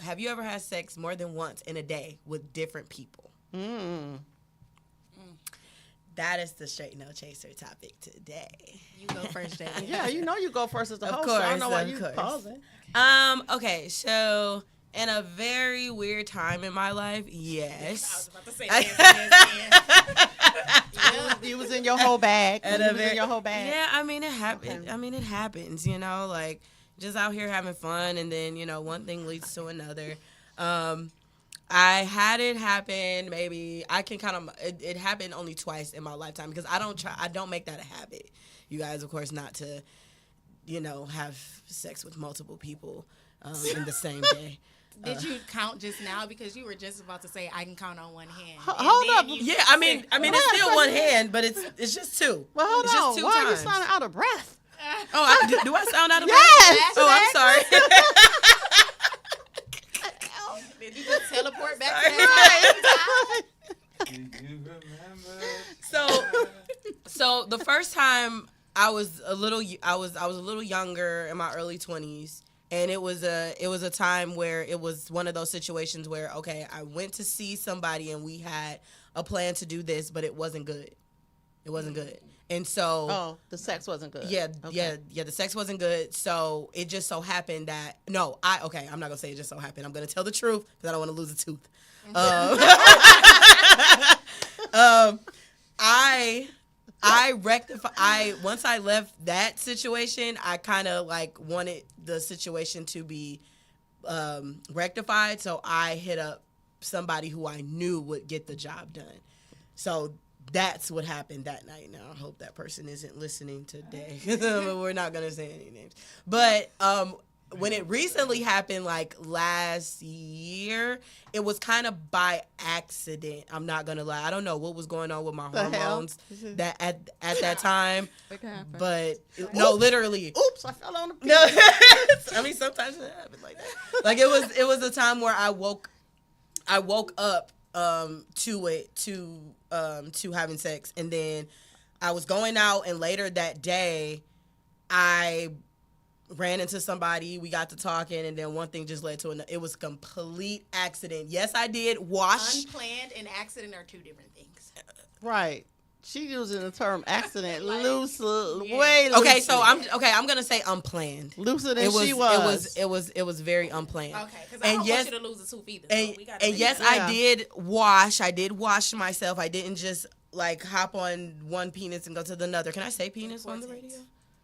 Have you ever had sex more than once in a day with different people? That is the straight no chaser topic today. You go first, Jay. Yeah, you know you go first as the Of host. course, so I don't know why of you course. pausing. Okay, so in a very weird time in my life, I was yes. about to say yes. You was in your whole bag. At You a was in your whole bag. Yeah, I mean it happened. Okay. I mean it happens, you know, like just out here having fun, and then one thing leads to another. I had it happen. Maybe I can kind of. It happened only twice in my lifetime because I don't make that a habit. You guys, of course, not to, have sex with multiple people in the same day. Did you count just now? Because you were just about to say I can count on one hand. Hold up. Yeah, I mean, it's still one hand, but it's just two. Well, hold It's just on. two Why are you times. sounding out of breath? Oh, do I sound out of Yes. breath? Oh, I'm sorry. Did you just teleport back to Sorry. that time? Do you remember? So the first time I was a little younger in my early 20s, and it was a time where it was one of those situations where I went to see somebody and we had a plan to do this, but it wasn't good. It wasn't good. And so the sex wasn't good. Yeah, Okay. yeah, the sex wasn't good. So it just so happened that I'm not gonna say it just so happened. I'm gonna tell the truth because I don't want to lose a tooth. I rectified. Once I left that situation, I kind of wanted the situation to be rectified. So I hit up somebody who I knew would get the job done. So that's what happened that night. Now, I hope that person isn't listening today. We're not going to say any names. But when it recently happened, last year, it was kind of by accident. I'm not going to lie. I don't know what was going on with my hormones that at that time. It can happen. But, no, literally. Oops, I fell on the piece. No, I mean, sometimes it happens like that. It was a time where I woke up to having sex, and then I was going out, and later that day I ran into somebody, we got to talking, and then one thing just led to another. It was complete accident. Yes, I did wash. Unplanned and accident are two different things. Right. She using the term accident way loosely. Okay, so I'm gonna say unplanned. Looser than It was, she was. it was very unplanned. Okay, because I don't want you to lose a tooth either. And, So we gotta and make yes, sure. I did wash. I did wash myself. I didn't just hop on one penis and go to the other. Can I say penis on the radio?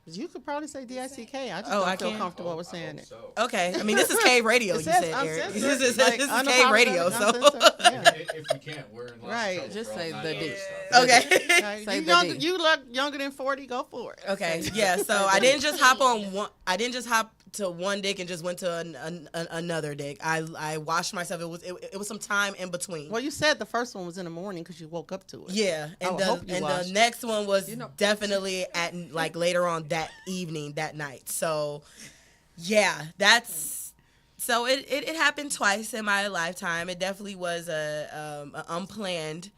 You could probably say D-I-C-K. I just Oh, don't I feel can? comfortable with saying it. Okay. I mean, this is K radio. It You says said, Eric. uncensored, This is like, K radio. So uncensored, yeah. If we can't, we're in lots Right. of trouble Just for say all the night D. other stuff. okay. Right. Say You, the D. you look younger than 40. Go for it. Okay. Yeah. So I didn't just hop on one. I didn't just hop to one dick and just went to another dick. I washed myself. It was some time in between. Well, you said the first one was in the morning because you woke up to it. Yeah, I and would hope you the watched. next one was You know- definitely at later on that evening, that night. So, yeah, so it happened twice in my lifetime. It definitely was a unplanned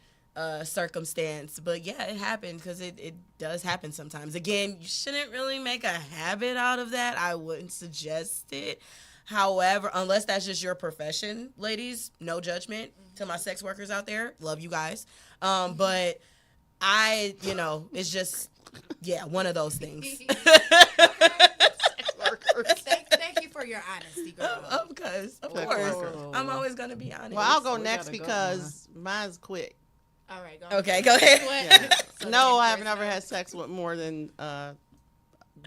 circumstance. But yeah, it happened because it does happen sometimes. Again, you shouldn't really make a habit out of that. I wouldn't suggest it. However, unless that's just your profession, ladies, no judgment to my sex workers out there. Love you guys. But it's just, one of those things. Thank you for your honesty, girl. Of course. I'm always going to be honest. Well, I'll go We next gotta go because mine's quick. All right, go. Okay, go ahead. Yeah. So No, then I have first never go. had sex with more than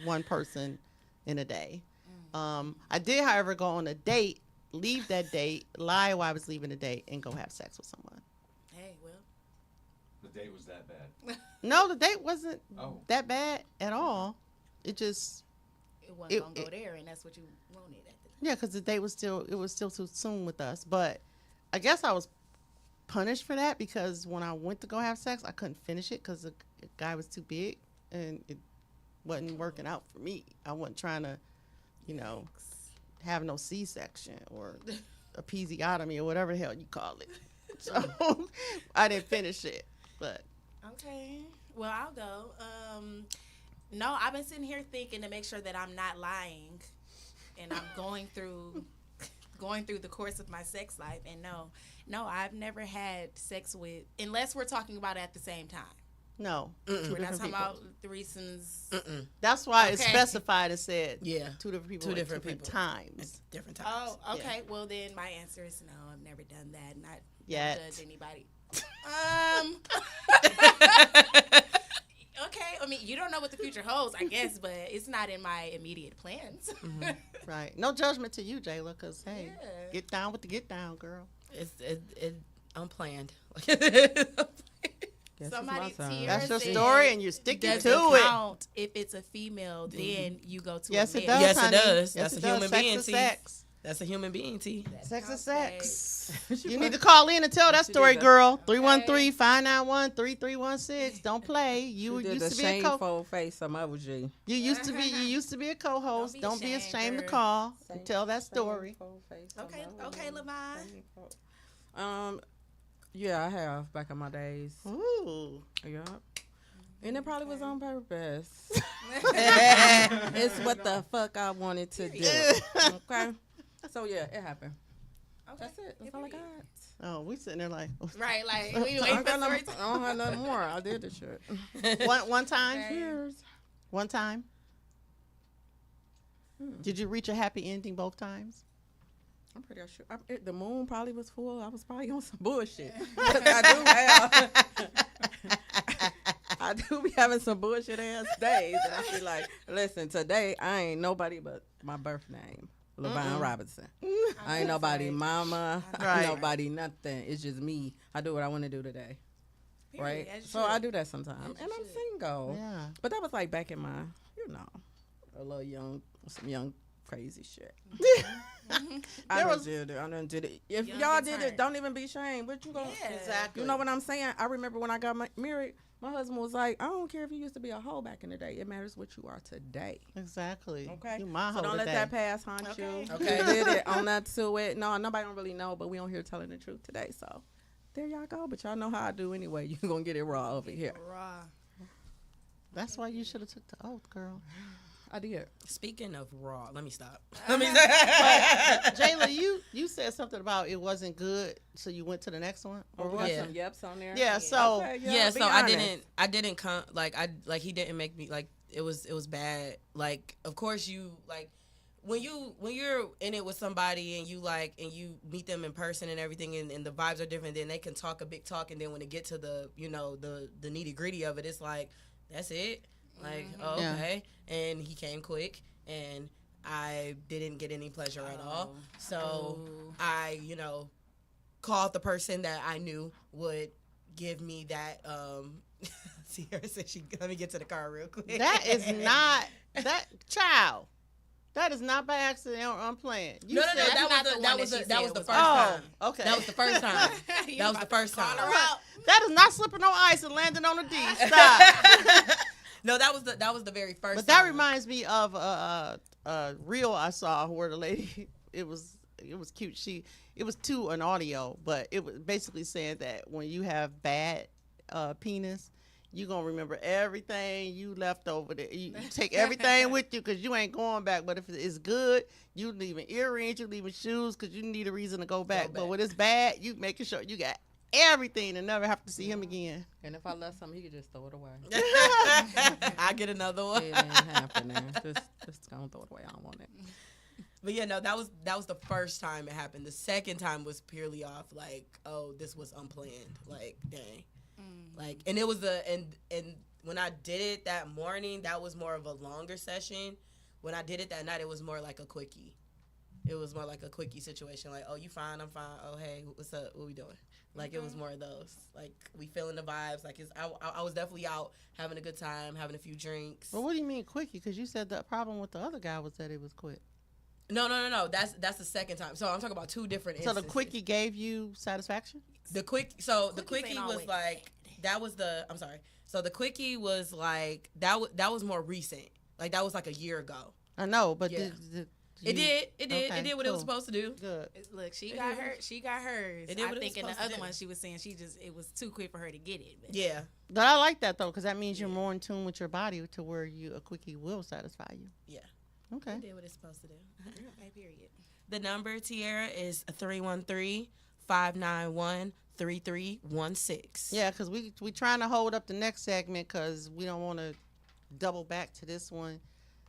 one person in a day. I did, however, go on a date, leave that date, lie while I was leaving the date, and go have sex with someone. Hey, well. The date was that bad. No, the date wasn't Oh. that bad at all. It just, It wasn't gonna go it- there, and that's what you wanted at the time. yeah, because the date was still too soon with us. But I guess I was punished for that because when I went to go have sex, I couldn't finish it because the guy was too big and it wasn't working out for me. I wasn't trying to, have no C-section or episiotomy or whatever the hell you call it. So I didn't finish it. But Okay. Well, I'll go. No, I've been sitting here thinking to make sure that I'm not lying, and I'm going through the course of my sex life. And no, I've never had sex with, unless we're talking about it at the same time. no, We're not talking people. about threesomes. That's why it's Okay. specified and said Yeah. two different people Two at different different people. times. Different times. Oh, okay. Well, then my answer is no. I've never done that. Not Yet. judge anybody. Okay. I mean, you don't know what the future holds, I guess, but it's not in my immediate plans. Right. No judgment to you, Jayla, because, hey, Yeah. get down with the get down, girl. It's unplanned. Guess it's Somebody, my turn. Tiara That's your said, story, and you're sticking does to it it. count if it's a female? Then you go to Yes, a it male. does. Yes, it honey. does. Yes, That's it a human does. Sex being, is T. sex. That's a human being, T. Sex is counts, sex. You need to call in and tell that story, that. girl. 313-591-3316. Don't play. You You did used the to be a co. shameful face emoji. You used to be a co-host. Don't Don't be be ashamed, ashamed to girl. call and tell that story. Shameful face Okay, emoji. Levine. Yeah, I have back in my days. Ooh. Yeah. And it probably was on purpose. It's what the fuck I wanted to do. Okay. So yeah, it happened. Okay. That's it. That's all I got. Oh, we sitting there like Right, like we I waiting don't, for got no, story I don't have nothing more. I did the shit. one time. Cheers. One time. Did you reach a happy ending both times? I'm pretty sure. The moon probably was full. I was probably on some bullshit. I do be having some bullshit ass days. And I be like, listen, today I ain't nobody but my birth name, Levine Robinson. I ain't nobody mama. I Right. ain't nobody nothing. It's just me. I do what I want to do today. Period, Right? as you So should. I do that sometimes. As you And I'm should. single. Yeah. But that was like back in my, a little young, some young crazy shit. I There done was- did it. I done did it. If Young y'all and did tired. it, don't even be ashamed. What you gonna? Yeah. Exactly. You know what I'm saying? I remember when I got married, my husband was like, I don't care if you used to be a hoe back in the day. It matters what you are today. Exactly. Okay? You my So hoe don't let today. that past haunt Okay. you. Okay. You did it on that to it. No, nobody don't really know, but we on here telling the truth today. So there y'all go. But y'all know how I do anyway. You gonna get it raw over here. Raw. That's why you should have took the oath, girl. I did. Speaking of raw, let me stop. Jayla, you said something about it wasn't good, so you went to the next one. Or we what? got Yeah. some yeps on there. Yeah. So Okay, Yeah, be so I honest. didn't come like he didn't make me like it was bad. Like of course you like when you're in it with somebody and you meet them in person and everything and the vibes are different, then they can talk a big talk, and then when it get to the the nitty gritty of it, it's like that's it. Like oh, Yeah. okay, and he came quick and I didn't get any pleasure at all. So I called the person that I knew would give me that. Sierra said let me get to the car real quick. that is not that child. That is not by accident or unplanned. You No, said, That's that not the was one that was that she that was said the was first Oh, time. okay. That was the first time. You That was the about to first call time. her out. That is not slipping on ice and landing on a D. Stop. No, that was the very first. But that time. reminds me of a reel I saw where the lady it was cute. It was to an audio, but it was basically saying that when you have bad penis, you gonna remember everything you left over there. You take everything with you because you ain't going back. But if it's good, you leaving earrings, you leaving shoes because you need a reason to go back. But when it's bad, you making sure you got everything and never have to see him again. And if I left something, he could just throw it away. I get another one. It ain't happening. Just gonna throw it away. I don't want it. But yeah, no, that was the first time it happened. The second time was purely off like, oh, this was unplanned. Like, dang. Like, and it was and when I did it that morning, that was more of a longer session. When I did it that night, it was more like a quickie. It was more like a quickie situation. Like, oh, you fine? I'm fine. Oh, hey, what's up? What we doing? Like, it was more of those. Like, we feeling the vibes. Like, I was definitely out having a good time, having a few drinks. Well, what do you mean quickie? Because you said the problem with the other guy was that it was quick. No. That's the second time. So I'm talking about two different instances. So the quickie gave you satisfaction? The quickie was like that was the. I'm sorry. So the quickie was like that was more recent. Like that was like a year ago. I know, but Yeah. it did Okay, what it was cool. supposed to do. Good. Look, she It got did. her. She got hers. It did what I it think was in the supposed to other do. one, she was saying it was too quick for her to get it. But Yeah. But I like that though, because that means you're more in tune with your body to where a quickie will satisfy you. Yeah. Okay. It did what it's supposed to do. okay, period. The number, Tiara, is 313-591-3316. Yeah, because we trying to hold up the next segment because we don't want to double back to this one.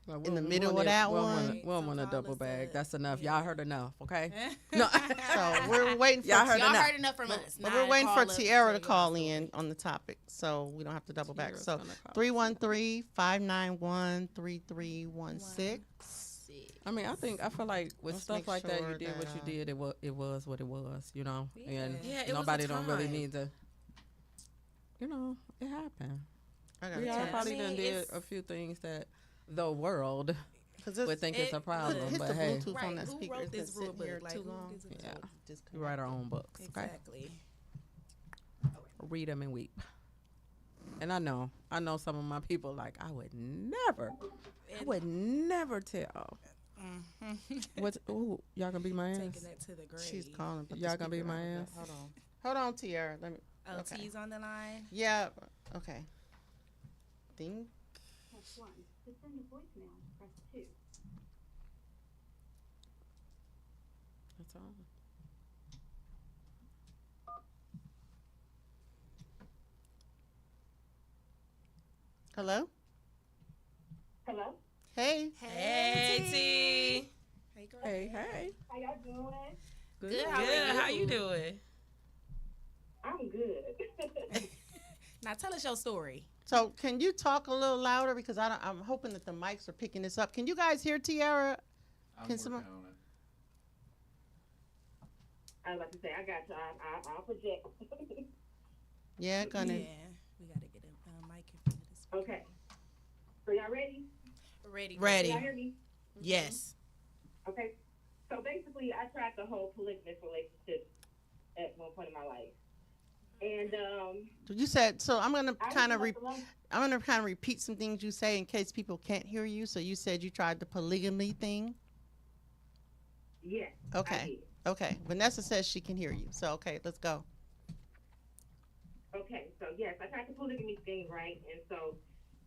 Well, In the middle of that one? We don't want a double bag. That's enough. Y'all heard enough, okay? No. So we're waiting for Y'all heard Y'all enough. heard enough from us. But Now we're waiting for call up Tiara to and tell call y'all in on the topic, so we don't have to double back. Tiara's So gonna call. 313-591-3316. I mean, I feel like with Let's stuff make like that, sure you did what you that, did. It was what it was, you know. And Yeah, it was nobody the don't really time. need to. You know, it happened. I got We a all text. probably I mean, done did it's- a few things that the world 'Cause would think it's a problem, hit but the hey, Bluetooth on Right, that who speaker. wrote It's been this rule sitting here book? Like, too who long. did this Yeah. So just we write our own books, okay? Exactly. Read them and weep. And I know some of my people like I would never tell. What's y'all gonna be my ass? Taking that to the grave. She's calling. But the Y'all gonna be speaker my on. ass? Hold on, Tiara. Let me. Oh, Okay. T's on the line. Yeah. Okay. Ding. Press 1. To send a voicemail, press 2. That's all. Hello. Hello? Hey. Hey, T. Hey, girl. Hey. How y'all doing? Good. How Good. are How you doing? I'm good. Now tell us your story. So can you talk a little louder because I'm hoping that the mics are picking this up. Can you guys hear Tiara? I'm Can working someone- on it. I was about to say, I got you. I'll project. Yeah, gonna. Yeah, we gotta get a mic in front of this. Okay. So y'all ready? Ready. Can Ready. y'all hear me? Yes. Okay. So basically, I tried the whole polygamous relationship at one point in my life. And You said so. I'm gonna I kind of was alone. I'm gonna kind of repeat some things you say in case people can't hear you. So you said you tried the polygamy thing. Yes. I Okay. did. Okay. Vanessa says she can hear you. So okay, let's go. Okay, so yes, I tried the polygamy thing, right? And so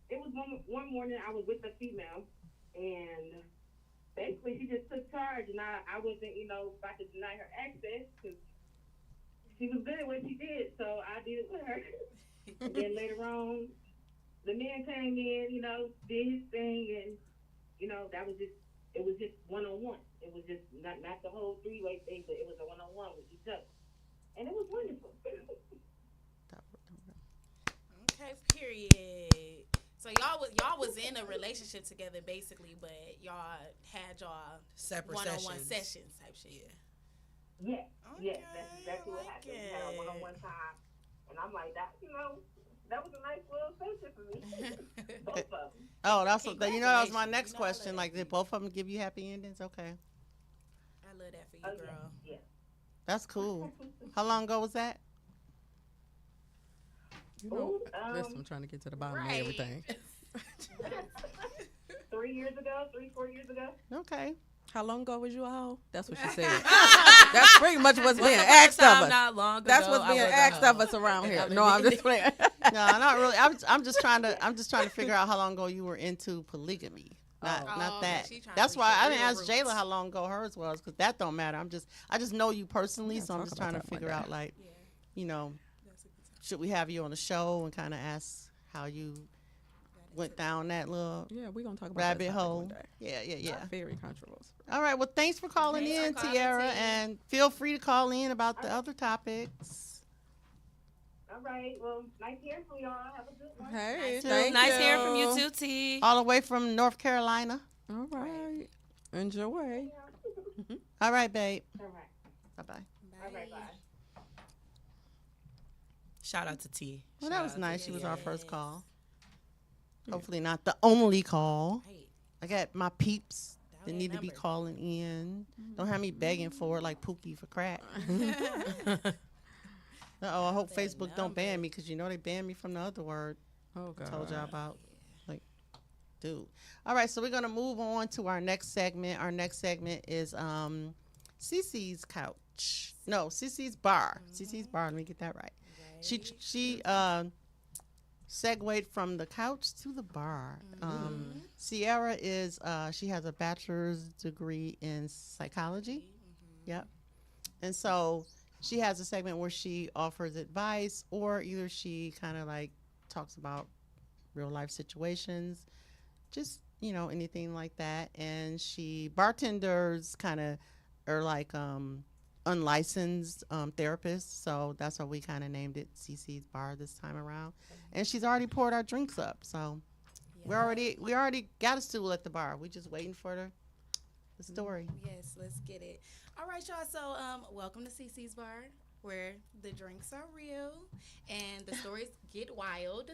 it was one morning I was with a female, and basically she just took charge, and I wasn't, about to deny her access because she was good at what she did, so I did it with her. And then later on, the man came in, did his thing, and it was just one-on-one. It was just not the whole three-way thing, but it was a one-on-one with each other, and it was wonderful. Okay. Period. So y'all was in a relationship together basically, but y'all had y'all Separate one-on-one sessions. sessions type shit. Yes, yes, Okay, that's exactly what like happened. We had a it. one-on-one time, and I'm like, that was a nice little session for me. Both of them. Oh, that's what. That was my Congratulations. next I question. love Like, that. did both of them give you happy endings? Okay, I love that for you, Oh, girl. yeah, that's cool. How long ago was that? You know, Ooh, listen, I'm trying to get to the bottom right. of everything. 3 years ago, 3-4 years ago. Okay. How long ago was you a hoe? That's what she said. That's pretty much what's being asked of us. Not long ago, That's what's I being was a asked hoe. of us around here. No, I'm just playing. No, not really. I'm just trying to figure out how long ago you were into polygamy. Not Oh, that. she trying That's to why reach I her didn't real ask Jayla roots. how long ago hers was, because that don't matter. I just know you personally, so I'm talk just about trying to that one figure day. out, like, Yeah. you know, That's a good time. should we have you on the show and kind of ask how you went down that little Yeah, we're going to talk about rabbit that topic hole? one day. Yeah. Very controversial. All right. Well, thanks for calling Thanks for in, calling, Tiara, T. and feel free to call in about the other topics. All right. Well, nice hearing from y'all. Have a good one. Hey, Nice thank Nice you. hearing from you too, T. All the way from North Carolina. All right. Enjoy. All right, babe. All right. Bye-bye. All right. Bye. Shout out to T. Well, Shout that was out to nice. T. She was our first Yes. call. Hopefully not the only call. Right. I got my peeps that Dial need that to be number. calling in. Don't have me begging for it like Pookie for crack. I hope that Facebook don't ban number. me, because you know they banned me from the other word Oh, God. I told y'all about. Like, dude. All right, so we're going to move on to our next segment. Our next segment is Cece's Couch. No, Cece's Bar. Cece's Bar. Let me get that right. She segued from the couch to the bar. Sierra is she has a bachelor's degree in psychology. Yep. And so she has a segment where she offers advice, or either she kind of like talks about real life situations, just, you know, anything like that. And she bartenders kind of are like unlicensed therapists, so that's why we kind of named it CC's Bar this time around. And she's already poured our drinks up, so we already got a stool at the bar. We just waiting for the story. Yes, let's get it. All right, y'all. So, welcome to CC's Bar, where the drinks are real and the stories get wild,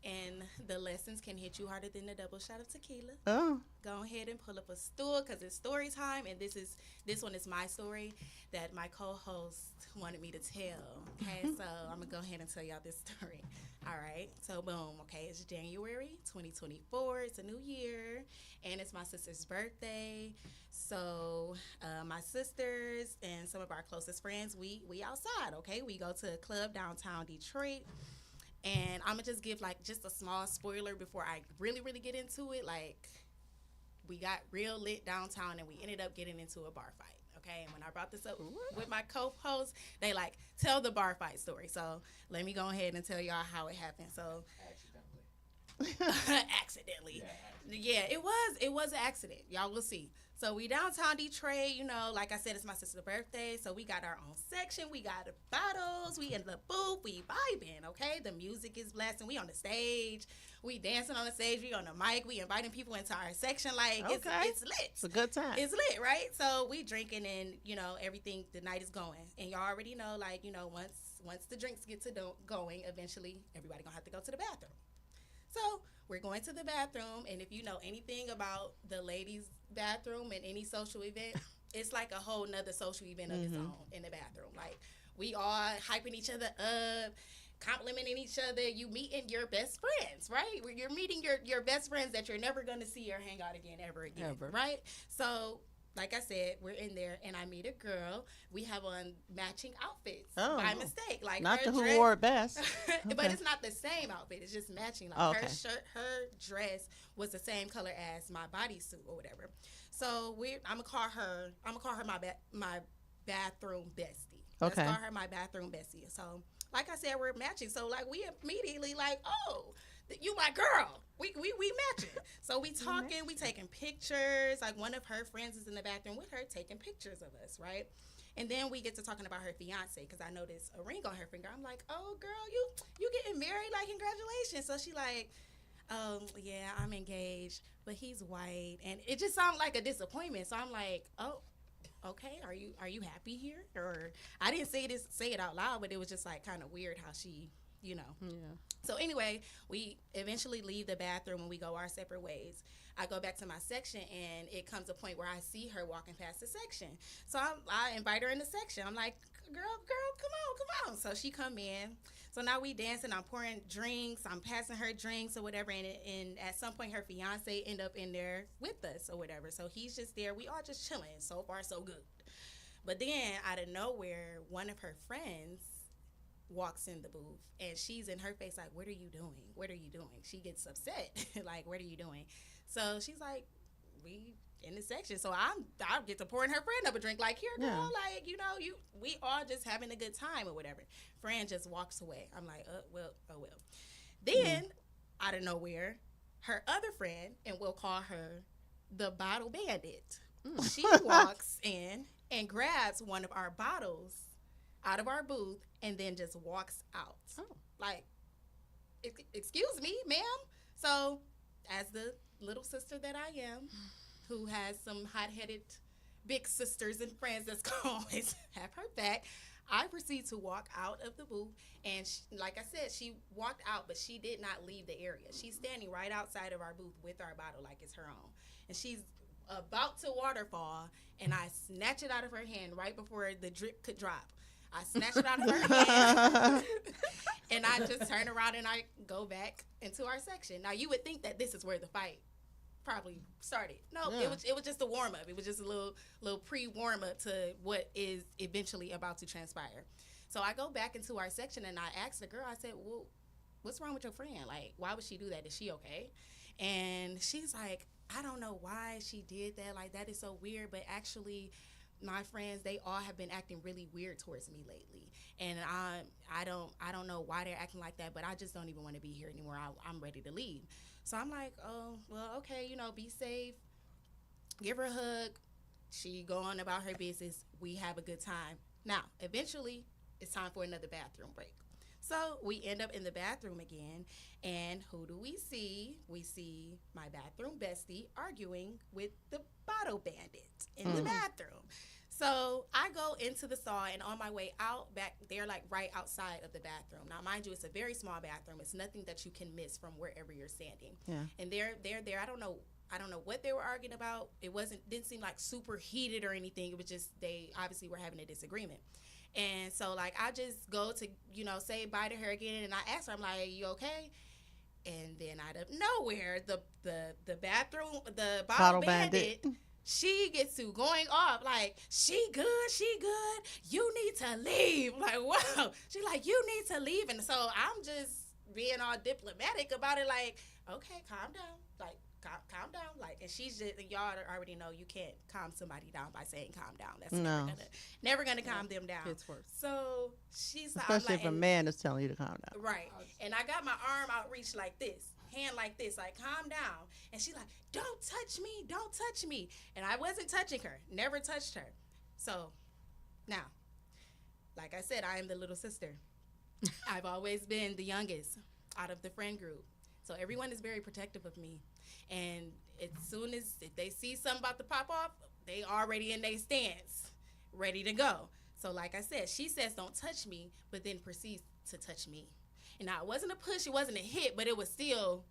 and the lessons can hit you harder than a double shot of tequila. Oh, Go ahead and pull up a stool, because it's story time, and this one is my story that my co-host wanted me to tell. Okay, so I'm gonna go ahead and tell y'all this story. All right, so boom. Okay, it's January 2024. It's a new year, and it's my sister's birthday. So my sisters and some of our closest friends, we outside. Okay, we go to a club downtown Detroit. And I'm gonna just give like just a small spoiler before I really get into it. Like, we got real lit downtown, and we ended up getting into a bar fight. Okay, and when I brought this up with my co-host, they like, tell the bar fight story. So let me go ahead and tell y'all how it happened. So accidentally. Yeah, it was an accident. Y'all will see. So we downtown Detroit, you know, like I said, it's my sister's birthday, so we got our own section. We got the bottles, we in the booth, we vibing, okay? The music is blasting, we on the stage, we dancing on the stage, we on the mic, we inviting people into our section, like, Okay. it's lit. it's a good time. It's lit, right? So we drinking, and, you know, everything, the night is going. And y'all already know, like, you know, once the drinks get to going, eventually everybody gonna have to go to the bathroom. So we're going to the bathroom, and if you know anything about the ladies' bathroom and any social event, it's like a whole nother social event of its own in the bathroom. Like, we all hyping each other up, complimenting each other. You meeting your best friends, right? You're meeting your best friends that you're never going to see or hang out again ever again, Ever. right? So, like I said, we're in there, and I meet a girl. We have on matching outfits Oh. by mistake. Like, Not her the who dress- wore it best. But Okay. it's not the same outfit. It's just matching. Like, Oh, her okay. shirt, her dress was the same color as my bodysuit or whatever. So I'm gonna call her my bathroom bestie. Okay. Let's call her my bathroom bestie. So, like I said, we're matching. So, like, we immediately like, oh, you my girl. We matching. So we talking, we taking pictures. Like, one of her friends is in the bathroom with her taking pictures of us, right? And then we get to talking about her fiance, because I noticed a ring on her finger. I'm like, oh, girl, you getting married? Like, congratulations. So she like, yeah, I'm engaged, but he's white. And it just sounded like a disappointment. So I'm like, oh, okay, are you happy here? Or I didn't say it out loud, but it was just like kind of weird how she, you know. Yeah. So anyway, we eventually leave the bathroom and we go our separate ways. I go back to my section, and it comes a point where I see her walking past the section. So I invite her in the section. I'm like, girl, come on. So she come in. So now we dancing. I'm pouring drinks. I'm passing her drinks or whatever. And at some point, her fiance end up in there with us or whatever. So he's just there. We all just chilling. So far, so good. But then out of nowhere, one of her friends walks in the booth and she's in her face like, what are you doing? What are you doing? She gets upset. Like, what are you doing? So she's like, we in the section. So I get to pouring her friend up a drink like, here, girl, like, you know, we all just having a good time or whatever. Friend just walks away. I'm like, oh well. Then out of nowhere, her other friend, and we'll call her the bottle bandit. She walks in and grabs one of our bottles out of our booth and then just walks out. Oh. Like, excuse me, ma'am. So, as the little sister that I am, who has some hot-headed big sisters and friends that's going to always have her back, I proceed to walk out of the booth. And like I said, she walked out, but she did not leave the area. She's standing right outside of our booth with our bottle like it's her own. And she's about to waterfall, and I snatch it out of her hand right before the drip could drop. I snatch it out of her hand, and I just turn around and I go back into our section. Now, you would think that this is where the fight probably started. No, it was just a warm up. It was just a little pre warm up to what is eventually about to transpire. So I go back into our section and I asked the girl. I said, "Well, what's wrong with your friend? Like, why would she do that? Is she okay?" And she's like, "I don't know why she did that. Like, that is so weird. But actually, my friends, they all have been acting really weird towards me lately, and I don't know why they're acting like that. But I just don't even want to be here anymore. I'm ready to leave." So I'm like, "Oh, well, okay, you know, be safe. Give her a hug." She go on about her business. We have a good time. Now, eventually, it's time for another bathroom break. So we end up in the bathroom again, and who do we see? We see my bathroom bestie arguing with the bottle bandit in the bathroom. So I go into the stall, and on my way out, back, they're like right outside of the bathroom. Now, mind you, it's a very small bathroom. It's nothing that you can miss from wherever you're standing. Yeah. And they're there. I don't know what they were arguing about. Didn't seem like super heated or anything. It was just they obviously were having a disagreement. And so, like, I just go to, you know, say bye to her again, and I ask her, I'm like, "You okay?" And then out of nowhere, the bathroom, the bottle bandit, she gets to going off, like, she good, you need to leave. I'm like, whoa. She's like, "You need to leave." And so I'm just being all diplomatic about it, like, okay, calm down. Like, calm down. Like, and she's just, y'all already know you can't calm somebody down by saying calm down. That's never gonna calm them down. It's worse. So she's like, especially if a man is telling you to calm down. Right. And I got my arm outreached like this, hand like this, like, calm down. And she's like, don't touch me. And I wasn't touching her, never touched her. So now, like I said, I am the little sister. I've always been the youngest out of the friend group. So everyone is very protective of me. And as soon as if they see something about to pop off, they already in their stance, ready to go. So like I said, she says don't touch me, but then proceeds to touch me. And now it wasn't a push, it wasn't a hit, but it was still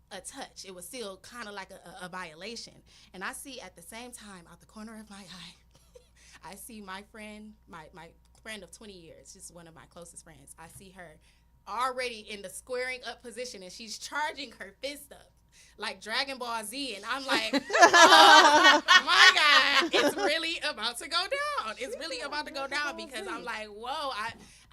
a touch. It was still kind of like a violation. And I see at the same time, out the corner of my eye, I see my friend, my friend of 20 years, just one of my closest friends. I see her already in the squaring up position, and she's charging her fist up like Dragon Ball Z, and I'm like, oh my God, it's really about to go down. It's really about to go down because I'm like, whoa,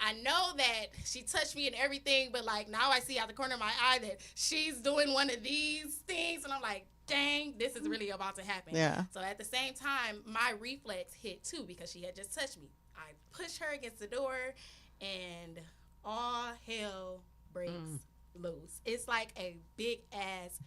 I know that she touched me and everything, but like now I see out the corner of my eye that she's doing one of these things, and I'm like, dang, this is really about to happen. Yeah. So at the same time, my reflex hit too because she had just touched me. I pushed her against the door, and all hell breaks loose. It's like a big ass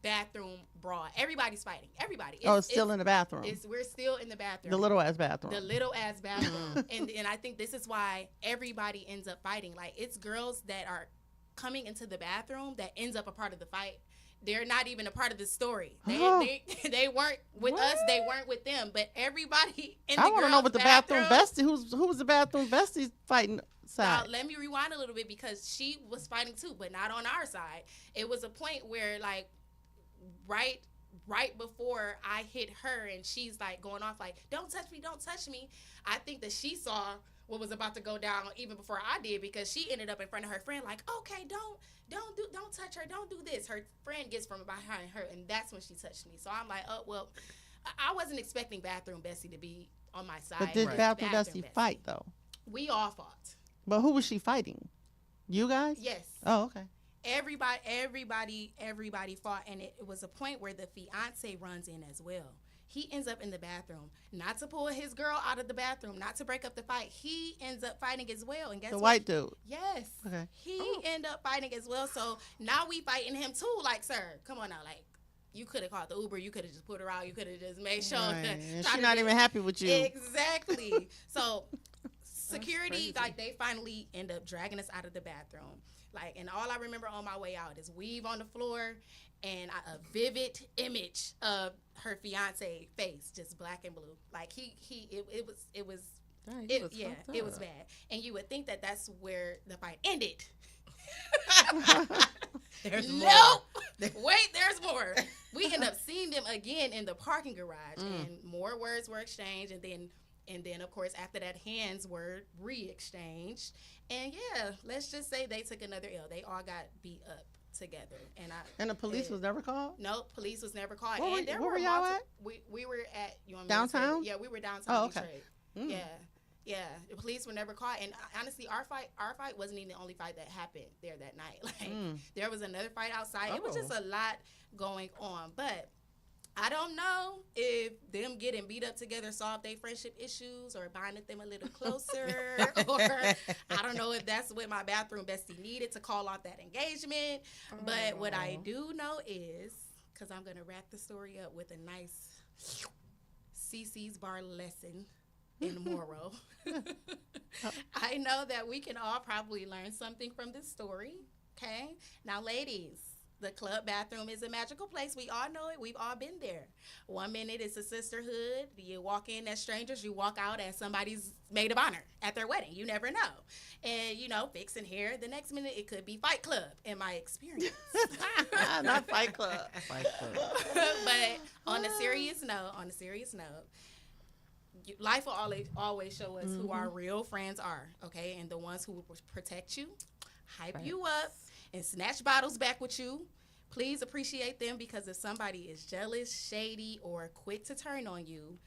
bathroom brawl. Everybody's fighting. Everybody. It's still in the bathroom. We're still in the bathroom. The little ass bathroom. The little ass bathroom. and I think this is why everybody ends up fighting. Like, it's girls that are coming into the bathroom that ends up a part of the fight. They're not even a part of the story. They weren't with us. They weren't with them. But everybody in the I want to know what the bathroom bestie. Who was the bathroom bestie fighting side? Now, let me rewind a little bit because she was fighting too, but not on our side. It was a point where, like, right before I hit her, and she's like going off like, don't touch me. I think that she saw what was about to go down even before I did, because she ended up in front of her friend like, okay, don't touch her, don't do this. Her friend gets from behind her, and that's when she touched me. So I'm like, oh well, I wasn't expecting Bathroom Bessie to be on my side. But did Bathroom Bessie fight though? We all fought. But who was she fighting? You guys? Yes. Oh, okay. Everybody fought, and it was a point where the fiance runs in as well. He ends up in the bathroom, not to pull his girl out of the bathroom, not to break up the fight. He ends up fighting as well, and guess what? The white dude. Yes. Okay. He end up fighting as well. So now we fighting him too. Like, sir, come on now, like. You could have called the Uber. You could have just put her out. You could have just made sure. Right. And she's not even happy with you. Exactly. So security, like, they finally end up dragging us out of the bathroom. Like, and all I remember on my way out is weave on the floor and a vivid image of her fiance face, just black and blue. Like it was Dang, it was bad. And you would think that that's where the fight ended. There's more. Nope. Wait, there's more. We end up seeing them again in the parking garage, and more words were exchanged, and then of course after that, hands were re-exchanged, and yeah, let's just say they took another L. They all got beat up together, and the police was never called. Nope, police was never called. Where were y'all at? We were at downtown. Yeah, we were downtown. Oh, okay. Detroit. Yeah, the police were never caught, and honestly, our fight wasn't even the only fight that happened there that night. Like, there was another fight outside. It was just a lot going on, but I don't know if them getting beat up together solved their friendship issues or bonded them a little closer, or I don't know if that's what my Bathroom Bestie needed to call off that engagement. But what I do know is, because I'm gonna wrap the story up with a nice CC's bar lesson in moral. I know that we can all probably learn something from this story. Okay, now ladies, the club bathroom is a magical place. We all know it. We've all been there. 1 minute it's a sisterhood. You walk in as strangers. You walk out as somebody's maid of honor at their wedding. You never know. And, fixing hair. The next minute it could be Fight Club in my experience. Not Fight Club. Fight Club. But on a serious note, life will always show us who our real friends are, okay? And the ones who will protect you, hype you up, and snatch bottles back with you. Please appreciate them, because if somebody is jealous, shady, or quick to turn on you,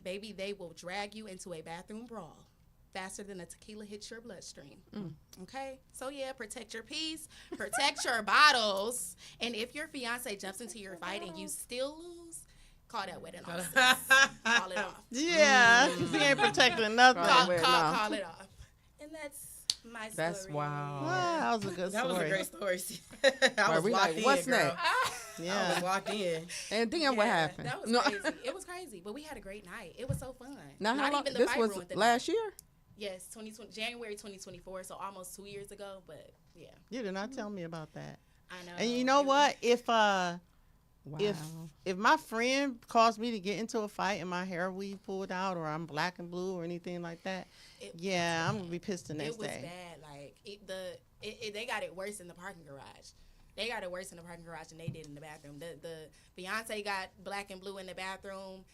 baby, they will drag you into a bathroom brawl faster than a tequila hits your bloodstream. Okay? So, yeah, protect your peace, protect your bottles, and if your fiance jumps into your fight and you still lose, call that wedding off. Call it off. Yeah, he ain't protecting nothing. Call it off. And that's my story. That's wow. That was a good story. That was a great story. I was locked in, what's girl. next? Yeah. I was locked in. And then what happened? That was crazy. It was crazy, but we had a great night. It was so fun. Now, Not how long? even the This fight was ruined the last night. year? Yes, January 2024, so almost 2 years ago, but yeah. You did not tell me about that. I know. And you know what? If Wow. if my friend caused me to get into a fight and my hair weave pulled out, or I'm black and blue or anything like that, I'm gonna be pissed the next day. It was bad. Like they got it worse in the parking garage. They got it worse in the parking garage than they did in the bathroom. The fiance got black and blue in the bathroom.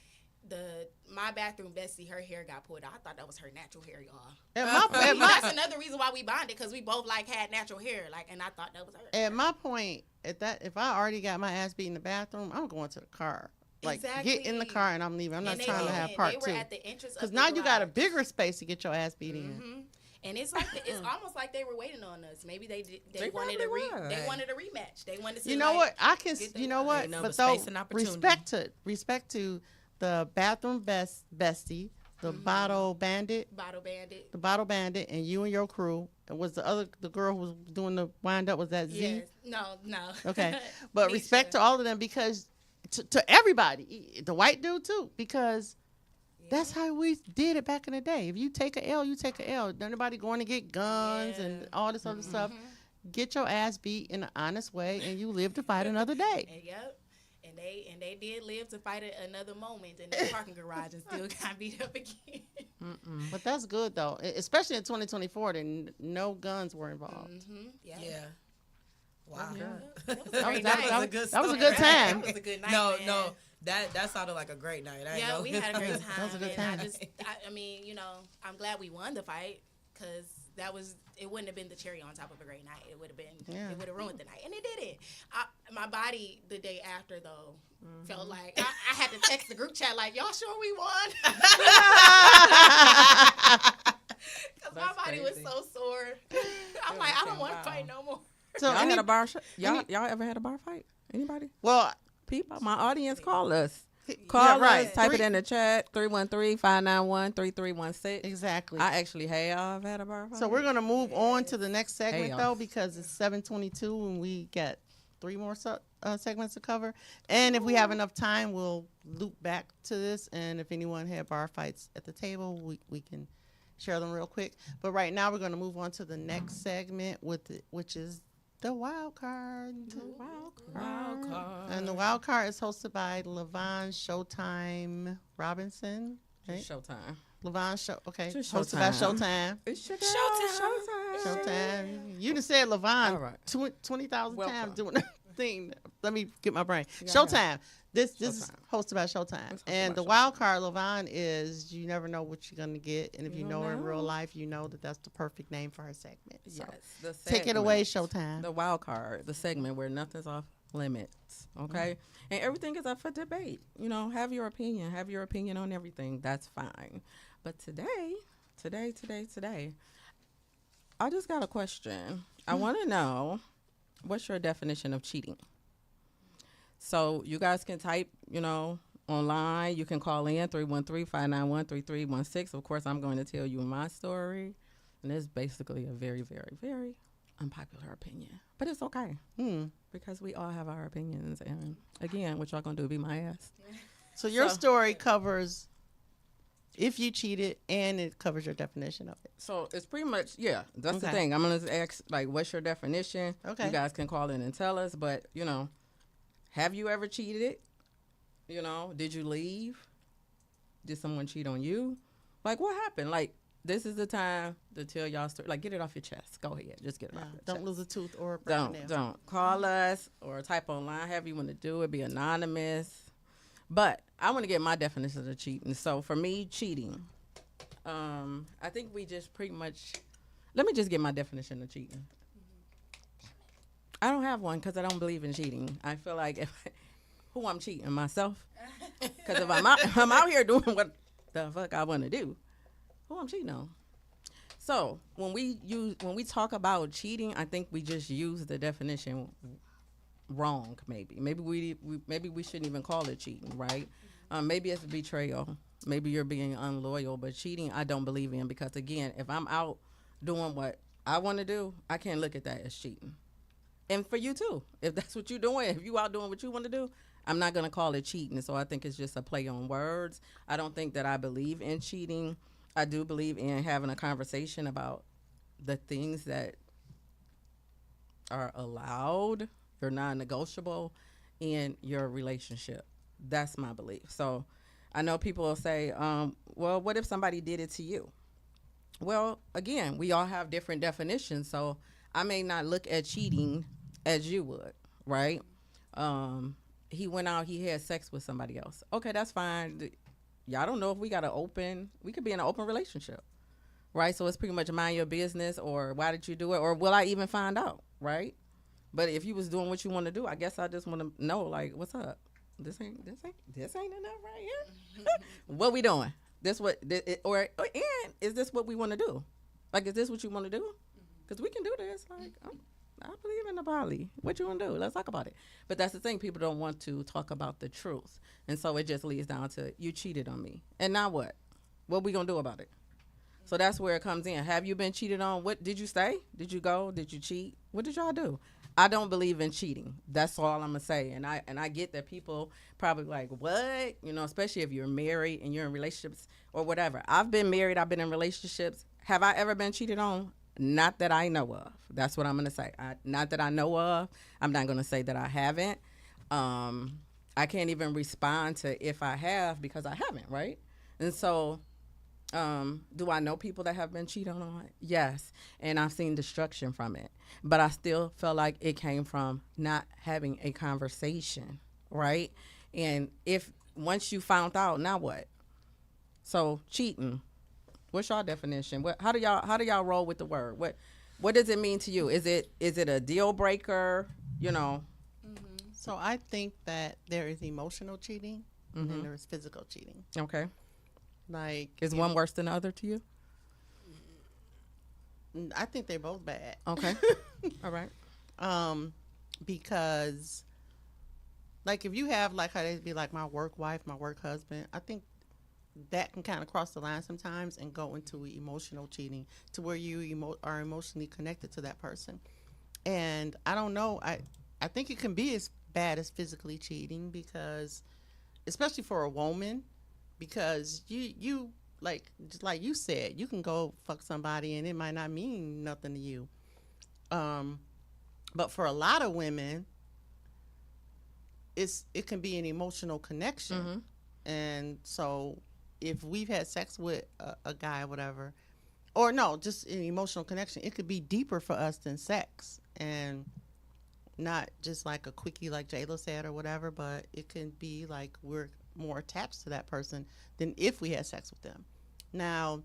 My Bathroom Bestie, her hair got pulled out. I thought that was her natural hair, y'all. That's another reason why we bonded, because we both had natural hair, and I thought that was her. At my point, if I already got my ass beat in the bathroom, I'm going to the car. Like, get in the car and I'm leaving. I'm not trying to have part two. They were at the entrance of the because now you got a garage. bigger space to get your ass beat in. And it's it's almost like they were waiting on us. Maybe they wanted probably they wanted a rematch. They wanted to see. You know what? I can. get the You know what? Ain't no But space though, and opportunity. respect to the Bathroom Bestie, the Bottle Bandit, Bottle Bandit. and you and your crew. And was the girl who was doing the wind up? Was that Z? Yes. No. Okay. But respect to all of them, because to everybody, the white dude too, because that's how we did it back in the day. If you take a L, you take a L. Nobody going to get guns and all this other stuff. Get your ass beat in an honest way, and you live to fight another day. And they did live to fight another moment in the parking garage and still got beat up again. But that's good though, especially in 2024. That no guns were involved. Yeah. Wow. That was a That great was- night. that was a good time. That was a good night. No, man. no. That sounded like a great night. I ain't Yeah, gonna- we had a great That time. was a good and time. I mean, you know, I'm glad we won the fight because it wouldn't have been the cherry on top of a great night. It would have Yeah. it would have ruined the night, and it didn't. My body the day after though felt like I had to text the group chat like, y'all sure we won? Because my That's body crazy. was so sore. I'm like, I don't want to fight no more. So Y'all any- had a bar? Y'all ever had a bar fight? Anybody? well, People, my audience, call us. yeah, Call right. us. Type it in the chat. 313-591-3316. exactly. I actually have had a bar fight. So we're gonna move on to the next segment Hey, though, because it's 7:22 and we got 3 more segments to cover. And if we have enough time, we'll loop back to this. And if anyone had bar fights at the table, we can share them real quick. But right now, we're gonna move on to the next segment which is the wild card. Wild card. And the wild card is hosted by LaVon Showtime Robinson. Right? Showtime. LaVon Show. Okay. Just Hosted by Showtime. Showtime. It's your Showtime. Showtime. You done said LaVon All right. 20,000 Welcome. times doing the thing. Let me get my brain. Yeah, Showtime. This is Showtime. hosted by Showtime. It's hosted And by the wild card, LaVon, is you never know what you're going to get. And if you You know her in don't real know. life, you know that that's the perfect name for her segment. So Yes. The take it away, segment. Showtime. The wild card, the segment where nothing's off limits, okay? And everything is up for debate. You know, have your opinion on everything. That's fine. But today, I just got a question. I want to know, what's your definition of cheating? So you guys can type, you know, online. You can call in 313-591-3316. Of course, I'm going to tell you my story. And it's basically a very, very, very unpopular opinion. But it's okay because we all have our opinions. And again, what y'all going to do, be my ass? So your So- story covers if you cheated, and it covers your definition of it. So it's pretty much, yeah, that's the Okay. thing. I'm going to ask, like, what's your definition? Okay. You guys can call in and tell us. But, you know, have you ever cheated? You know, did you leave? Did someone cheat on you? Like, what happened? Like, this is the time to tell y'all story. Like, get it off your chest. Go ahead. Just get it off your Don't chest. lose a tooth or a broken nail. Don't call us or type online, however you want to do it, be anonymous. But I want to get my definition of cheating. So for me, cheating, I think we just pretty much, let me just get my definition of cheating. I don't have one because I don't believe in cheating. I feel like who I'm cheating, myself. Because if I'm out here doing what the fuck I want to do, who I'm cheating on. So when we talk about cheating, I think we just use the definition wrong. Maybe we shouldn't even call it cheating, right? Maybe it's betrayal. Maybe you're being unloyal. But cheating, I don't believe in, because again, if I'm out doing what I want to do, I can't look at that as cheating. And for you too, if that's what you're doing, if you out doing what you want to do, I'm not gonna call it cheating. So I think it's just a play on words. I don't think that I believe in cheating. I do believe in having a conversation about the things that are allowed, or non-negotiable in your relationship. That's my belief. So I know people will say, well, what if somebody did it to you? Well, again, we all have different definitions. So I may not look at cheating as you would, right? He went out, he had sex with somebody else. Okay, that's fine. Y'all don't know if we could be in an open relationship, right? So it's pretty much mind your business, or why did you do it, or will I even find out, right? But if you was doing what you want to do, I guess I just want to know, like, what's up? This ain't enough right here. What we doing? And is this what we want to do? Like, is this what you want to do? Because we can do this. Like, I believe in the poly. What you want to do? Let's talk about it. But that's the thing. People don't want to talk about the truth. And so it just leads down to, you cheated on me. And now what? What we going to do about it? So that's where it comes in. Have you been cheated on? What did you stay? Did you go? Did you cheat? What did y'all do? I don't believe in cheating. That's all I'm going to say. And I get that people probably like, what? You know, especially if you're married and you're in relationships or whatever. I've been married. I've been in relationships. Have I ever been cheated on? Not that I know of. That's what I'm going to say. Not that I know of. I'm not going to say that I haven't. I can't even respond to if I have, because I haven't, right? And so do I know people that have been cheated on? Yes. And I've seen destruction from it. But I still felt like it came from not having a conversation, right? And if once you found out, now what? So cheating. What's your definition? How do y'all roll with the word? What does it mean to you? Is it a deal breaker? You know. So I think that there is emotional cheating and then there is physical cheating. Okay. Like, Is one worse than the other to you? I think they're both bad. Okay. All right. Because like if you have like how they'd be like my work wife, my work husband, I think that can kind of cross the line sometimes and go into emotional cheating to where you are emotionally connected to that person. And I don't know, I think it can be as bad as physically cheating because especially for a woman, because you like just like you said, you can go fuck somebody and it might not mean nothing to you. But for a lot of women, it can be an emotional connection. And so if we've had sex with a guy or whatever, or no, just an emotional connection, it could be deeper for us than sex and not just like a quickie like Jayla said or whatever, but it can be like we're more attached to that person than if we had sex with them. Now,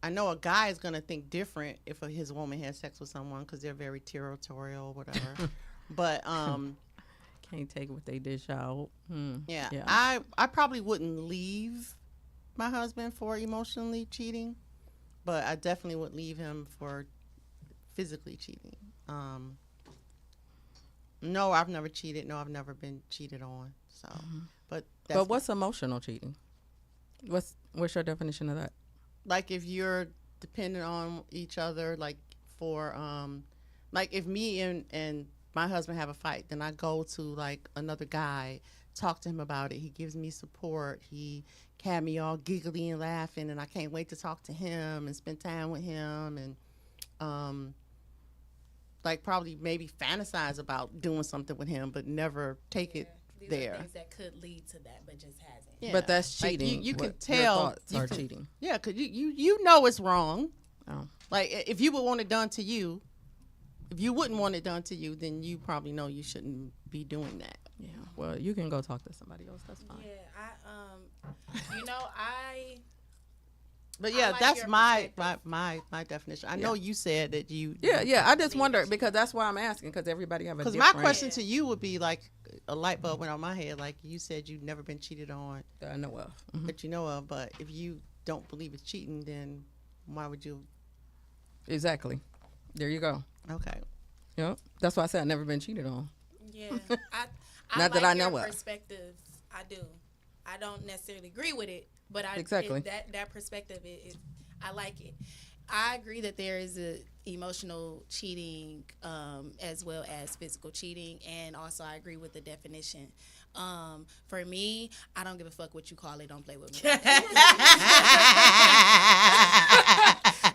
I know a guy is going to think different if his woman has sex with someone because they're very territorial or whatever. But can't take what they dish out. yeah, I probably wouldn't leave my husband for emotionally cheating, but I definitely would leave him for physically cheating. No, I've never cheated. No, I've never been cheated on. So, but what's emotional cheating? What's your definition of that? Like if you're dependent on each other, like for like if me and my husband have a fight, then I go to like another guy, talk to him about it. He gives me support. He had me all giggly and laughing, and I can't wait to talk to him and spend time with him and like probably maybe fantasize about doing something with him, but never take it These there. are things that could lead to that, but just hasn't. Yeah. But that's Like, cheating. you can Your tell. thoughts are cheating. Yeah, because you know it's wrong. Oh. Like if you would want it done to you, if you wouldn't want it done to you, then you probably know you shouldn't be doing that. Yeah. Well, you can go talk to somebody else. That's fine. Yeah, I But yeah, like that's your my perspective. definition. I know you said that you. Yeah. I just wonder because that's why I'm asking because everybody have a Because different. my question to you would be like a light bulb went on my head. Like you said, you've never been cheated on I know of. that you know of. But if you don't believe it's cheating, then why would you? Exactly. There you go. Okay. Yep. That's why I said I've never been cheated on. Yeah, I Not that like I know your of. perspective. I do. I don't necessarily agree with it, but Exactly. That perspective I like it. I agree that there is a emotional cheating as well as physical cheating, and also I agree with the definition. For me, I don't give a fuck what you call it. Don't play with me.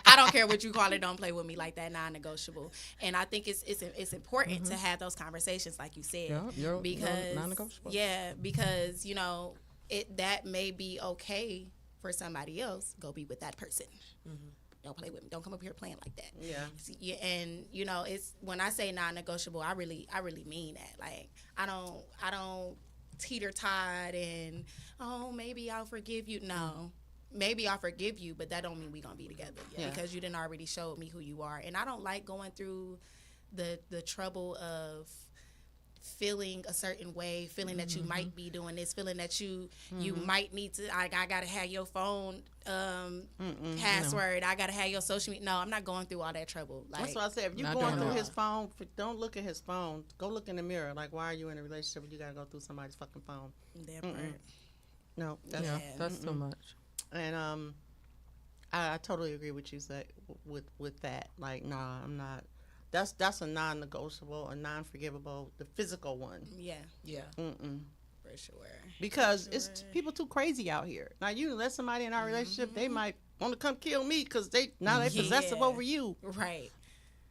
I don't care what you call it. Don't play with me like that. Non-negotiable. And I think it's important to have those conversations, like you said, you're because non-negotiable. Yeah, because that may be okay for somebody else. Go be with that person. Don't play with me. Don't come up here playing like that. Yeah, and it's when I say non-negotiable, I really mean that. Like I don't teeter-tot and maybe I'll forgive you. No. Maybe I'll forgive you, but that don't mean we gonna be together because you didn't already showed me who you are. And I don't like going through the trouble of feeling a certain way, feeling that you might be doing this, feeling that you might need to. I gotta have your phone password. I gotta have your social media. No, I'm not going through all that trouble. Like, that's what I said. If you're Not going doing through that. his phone, don't look at his phone. Go look in the mirror. Like, why are you in a relationship when you gotta go through somebody's fucking phone? that part. No, that's That's too much. And I totally agree with you said with that. Like, nah, I'm not. That's a non-negotiable, a non-forgivable, the physical one. Yeah, Mm-mm. for sure. Because it's people too crazy out here. Now you let somebody in our relationship, they might want to come kill me because they possessive over you. Right.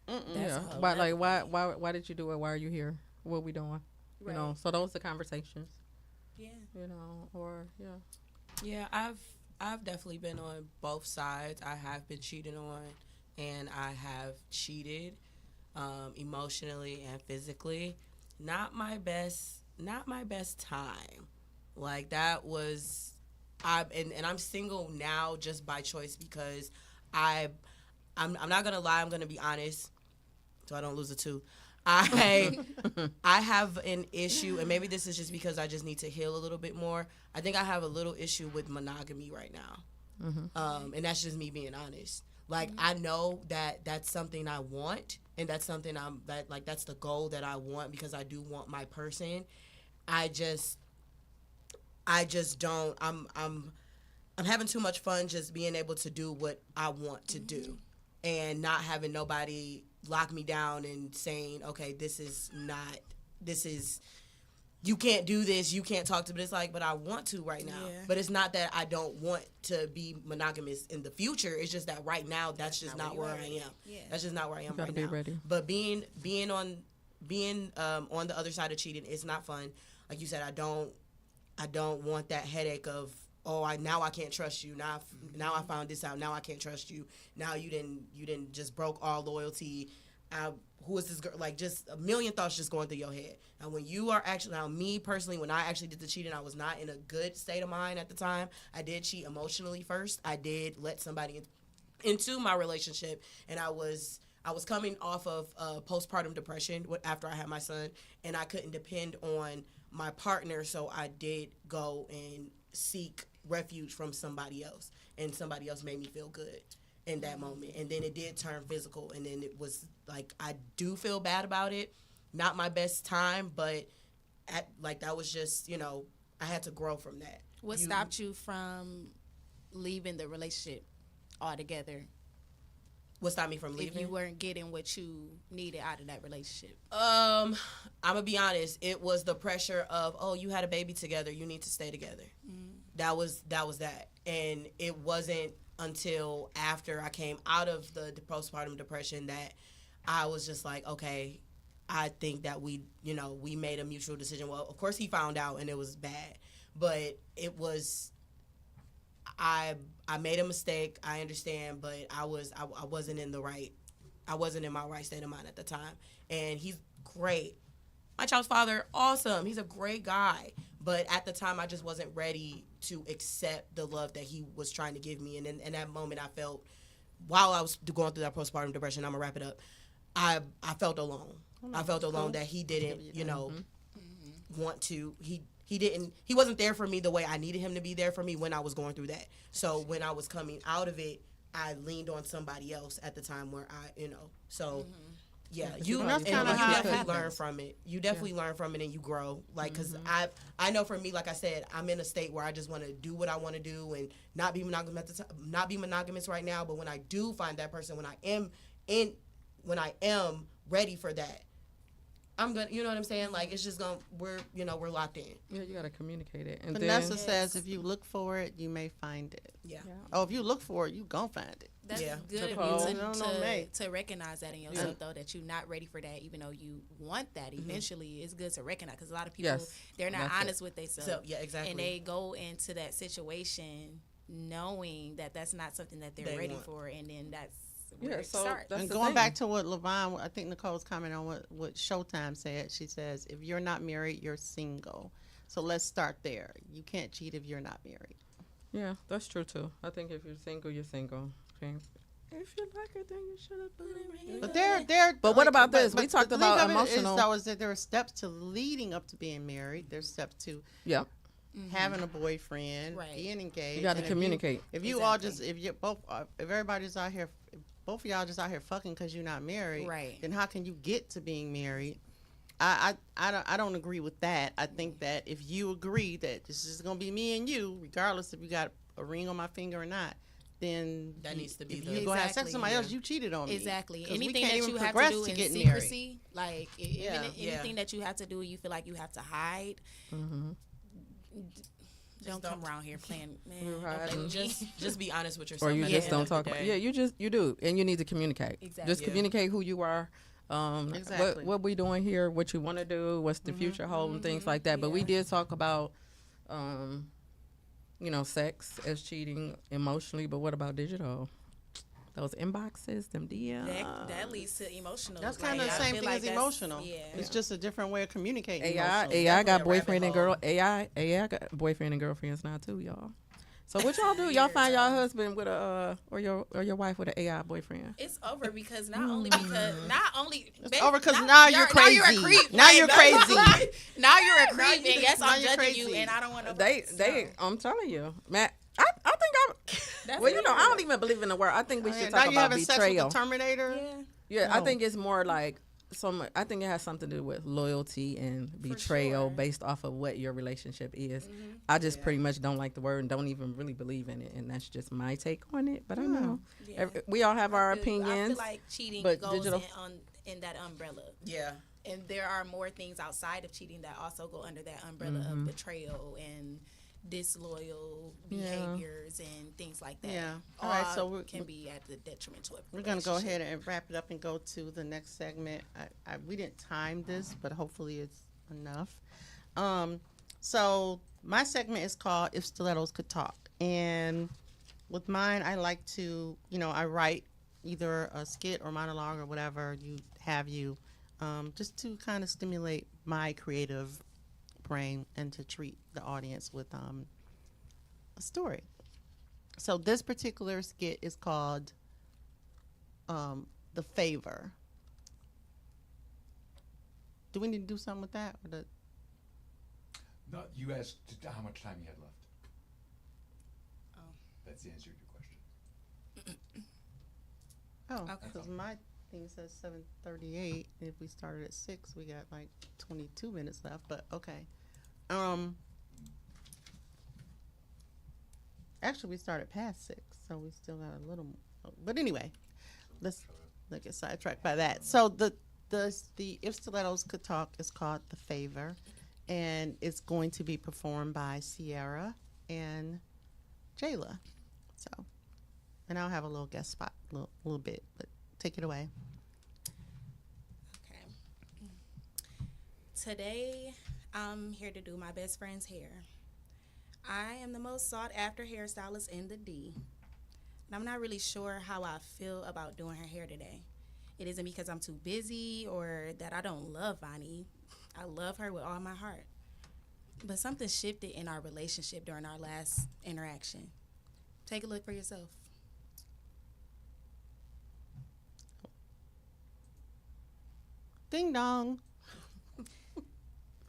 Yeah. But like, why did you do it? Why are you here? What we doing? Right. So those are the conversations. Yeah. Yeah, I've definitely been on both sides. I have been cheated on, and I have cheated emotionally and physically. Not my best not my best time. Like that was, and I'm single now just by choice because I'm not gonna lie. I'm gonna be honest, so I don't lose a tooth. I I have an issue, and maybe this is just because I just need to heal a little bit more. I think I have a little issue with monogamy right now, and that's just me being honest. Like I know that that's something I want, and that's something that's the goal that I want because I do want my person. I just don't. I'm having too much fun just being able to do what I want to do, and not having nobody lock me down and saying, okay, this is you can't do this, you can't talk to me. It's like, but I want to right now. Yeah. But it's not that I don't want to be monogamous in the future. It's just that right now that's just not where I am. Yeah. That's just not where I am gotta right be now. ready. But being on the other side of cheating, it's not fun. Like you said, I don't want that headache of, oh, now I can't trust you. Now I found this out. Now I can't trust you. Now you didn't just broke all loyalty. Who is this girl? Like just a million thoughts just going through your head. And when you are actually, now me personally, when I actually did the cheating, I was not in a good state of mind at the time. I did cheat emotionally first. I did let somebody into my relationship, and I was coming off of postpartum depression after I had my son, and I couldn't depend on my partner, so I did go and seek refuge from somebody else, and somebody else made me feel good in that moment. And then it did turn physical, and then it was like, I do feel bad about it. Not my best time, but that was just, I had to grow from that. What stopped you from leaving the relationship altogether? What stopped me from leaving? If you weren't getting what you needed out of that relationship? I'm gonna be honest. It was the pressure of, oh, you had a baby together, you need to stay together. That was that. And it wasn't until after I came out of the postpartum depression that I was just like, okay, I think that we made a mutual decision. Well, of course he found out and it was bad, but it was, I made a mistake. I understand, but I wasn't in my right state of mind at the time. And he's great. My child's father, awesome. He's a great guy. But at the time, I just wasn't ready to accept the love that he was trying to give me. And in that moment, I felt, while I was going through that postpartum depression, I'm gonna wrap it up, I felt alone. I felt alone that he didn't, want to. He wasn't there for me the way I needed him to be there for me when I was going through that. So when I was coming out of it, I leaned on somebody else at the time where yeah, you definitely learn from it. You definitely learn from it and you grow. Like, because I know for me, like I said, I'm in a state where I just want to do what I want to do and not be monogamous right now. But when I do find that person, when I am ready for that, I'm gonna, you know what I'm saying? Like, it's just we're locked in. Yeah, you gotta communicate it. And Vanessa says, if you look for it, you may find it. Yeah. Oh, if you look for it, you gonna find it. That's Yeah. good Nicole. of you No, mate. to recognize that in yourself, though, that you're not ready for that, even though you want that eventually. It's good to recognize, because a lot of people, they're not honest with themselves. So, yeah, exactly. And they go into that situation knowing that that's not something that they're ready for, and then that's where it starts. And going back to what LaVon, I think Nicole's comment on what Showtime said, she says, if you're not married, you're single. So let's start there. You can't cheat if you're not married. Yeah, that's true too. I think if you're single, you're single. Okay. If you like her, then you should have put it. But they're. But what about this? We talked about emotional. That there are steps to leading up to being married. There's steps to having a boyfriend, being engaged. You got to communicate. If you all just, if everybody's out here, both of y'all just out here fucking because you're not married, then how can you get to being married? I don't agree with that. I think that if you agree that this is gonna be me and you, regardless if you got a ring on my finger or not, then that needs to be. If you're gonna have sex with somebody else, you cheated on me. Exactly. Anything that you have to do in secrecy, like anything that you have to do, you feel like you have to hide. Don't come around here playing, man. Just be honest with yourself. Or you just don't talk about. Yeah, you do, and you need to communicate. Exactly. Just communicate who you are. What we doing here, what you want to do, what's the future hold, and things like that. But we did talk about, sex as cheating emotionally. But what about digital? those inboxes, them DMs. That leads to emotional. That's kind of the I same feel thing as that's- emotional. Yeah. It's just a different way of communicating. AI emotionally. got Definitely a boyfriend and rabbit girl. hole. AI got boyfriend and girlfriends now too, y'all. So what y'all do? Y'all find y'all husband with a or your wife with an AI boyfriend? It's over because not only it's over 'cause now you're Now you're a crazy. creep. Now you're crazy. Now you're a creep, and yes, now I'm you're judging you, crazy. and I don't want to. They I'm telling you, Matt. I think I'm. That's Well, you know, I weird. don't even believe in the word. I think we should now talk you about having sex with betrayal. the Terminator? Yeah. Yeah, I No. think it's more like I think it has something to do with loyalty and betrayal sure. based off of what your relationship is. I just pretty much don't like the word and don't even really believe in it, and that's just my take on it. But I know Yeah. we all have our I feel opinions. like cheating but goes digital- in that umbrella. Yeah. And there are more things outside of cheating that also go under that umbrella Mm-hmm. of betrayal and disloyal behaviors and things like that. Yeah. All right, so we're- can be at the detriment to a We're going to go relationship. ahead and wrap it up and go to the next segment. We didn't time this, but hopefully it's enough. So my segment is called If Stilettos Could Talk. And with mine, I like to, I write either a skit or monologue or whatever just to kind of stimulate my creative brain and to treat the audience with a story. So this particular skit is called The Favor. Do we need to do something with that? No, you asked how much time you had left. Oh. That's the answer to your question. Oh, Okay. because my thing says 7:38. If we started at 6, we got like 22 minutes left. But okay. Actually, we started past 6, so we still got a little more. But anyway, let's not get sidetracked by that. So the If Stilettos Could Talk is called The Favor, and it's going to be performed by Sierra and Jayla. So, and I'll have a little guest spot, a little bit, but take it away. Okay. Today, I'm here to do my best friend's hair. I am the most sought after hairstylist in the D. And I'm not really sure how I feel about doing her hair today. It isn't because I'm too busy or that I don't love Vonnie. I love her with all my heart. But something shifted in our relationship during our last interaction. Take a look for yourself. Ding dong.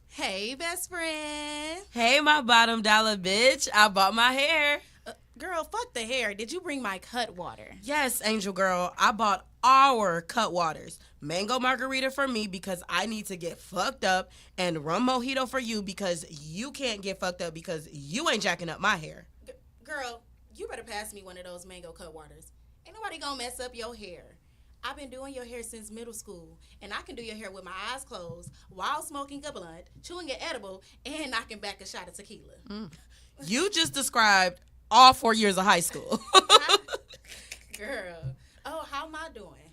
Hey, best friend. Hey, my bottom dollar bitch. I bought my hair. Girl, fuck the hair. Did you bring my cut water? Yes, Angel Girl. I bought our cut waters. Mango margarita for me because I need to get fucked up, and rum mojito for you because you can't get fucked up because you ain't jacking up my hair. Girl, you better pass me one of those mango cut waters. Ain't nobody gonna mess up your hair. I've been doing your hair since middle school, and I can do your hair with my eyes closed while smoking a blunt, chewing an edible, and knocking back a shot of tequila. You just described all 4 years of high school. Girl. Oh, how am I doing?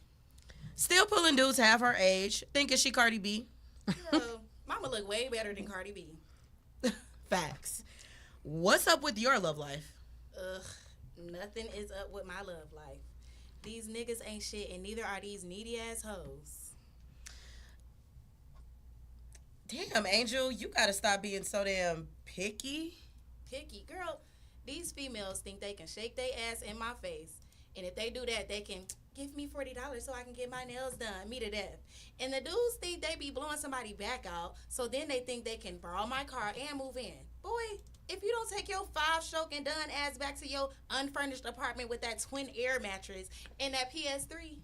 Still pulling dudes half her age, thinking she Cardi B. Girl, mama look way better than Cardi B. Facts. What's up with your love life? Ugh, nothing is up with my love life. These niggas ain't shit, and neither are these needy ass hoes. Damn, Angel, you gotta stop being so damn picky. Picky. Girl, these females think they can shake their ass in my face. And if they do that, they can give me $40 so I can get my nails done, me to death. And the dudes think they be blowing somebody back out, so then they think they can borrow my car and move in. Boy, if you don't take your 5-stroke and done ass back to your unfurnished apartment with that twin air mattress and that PS3.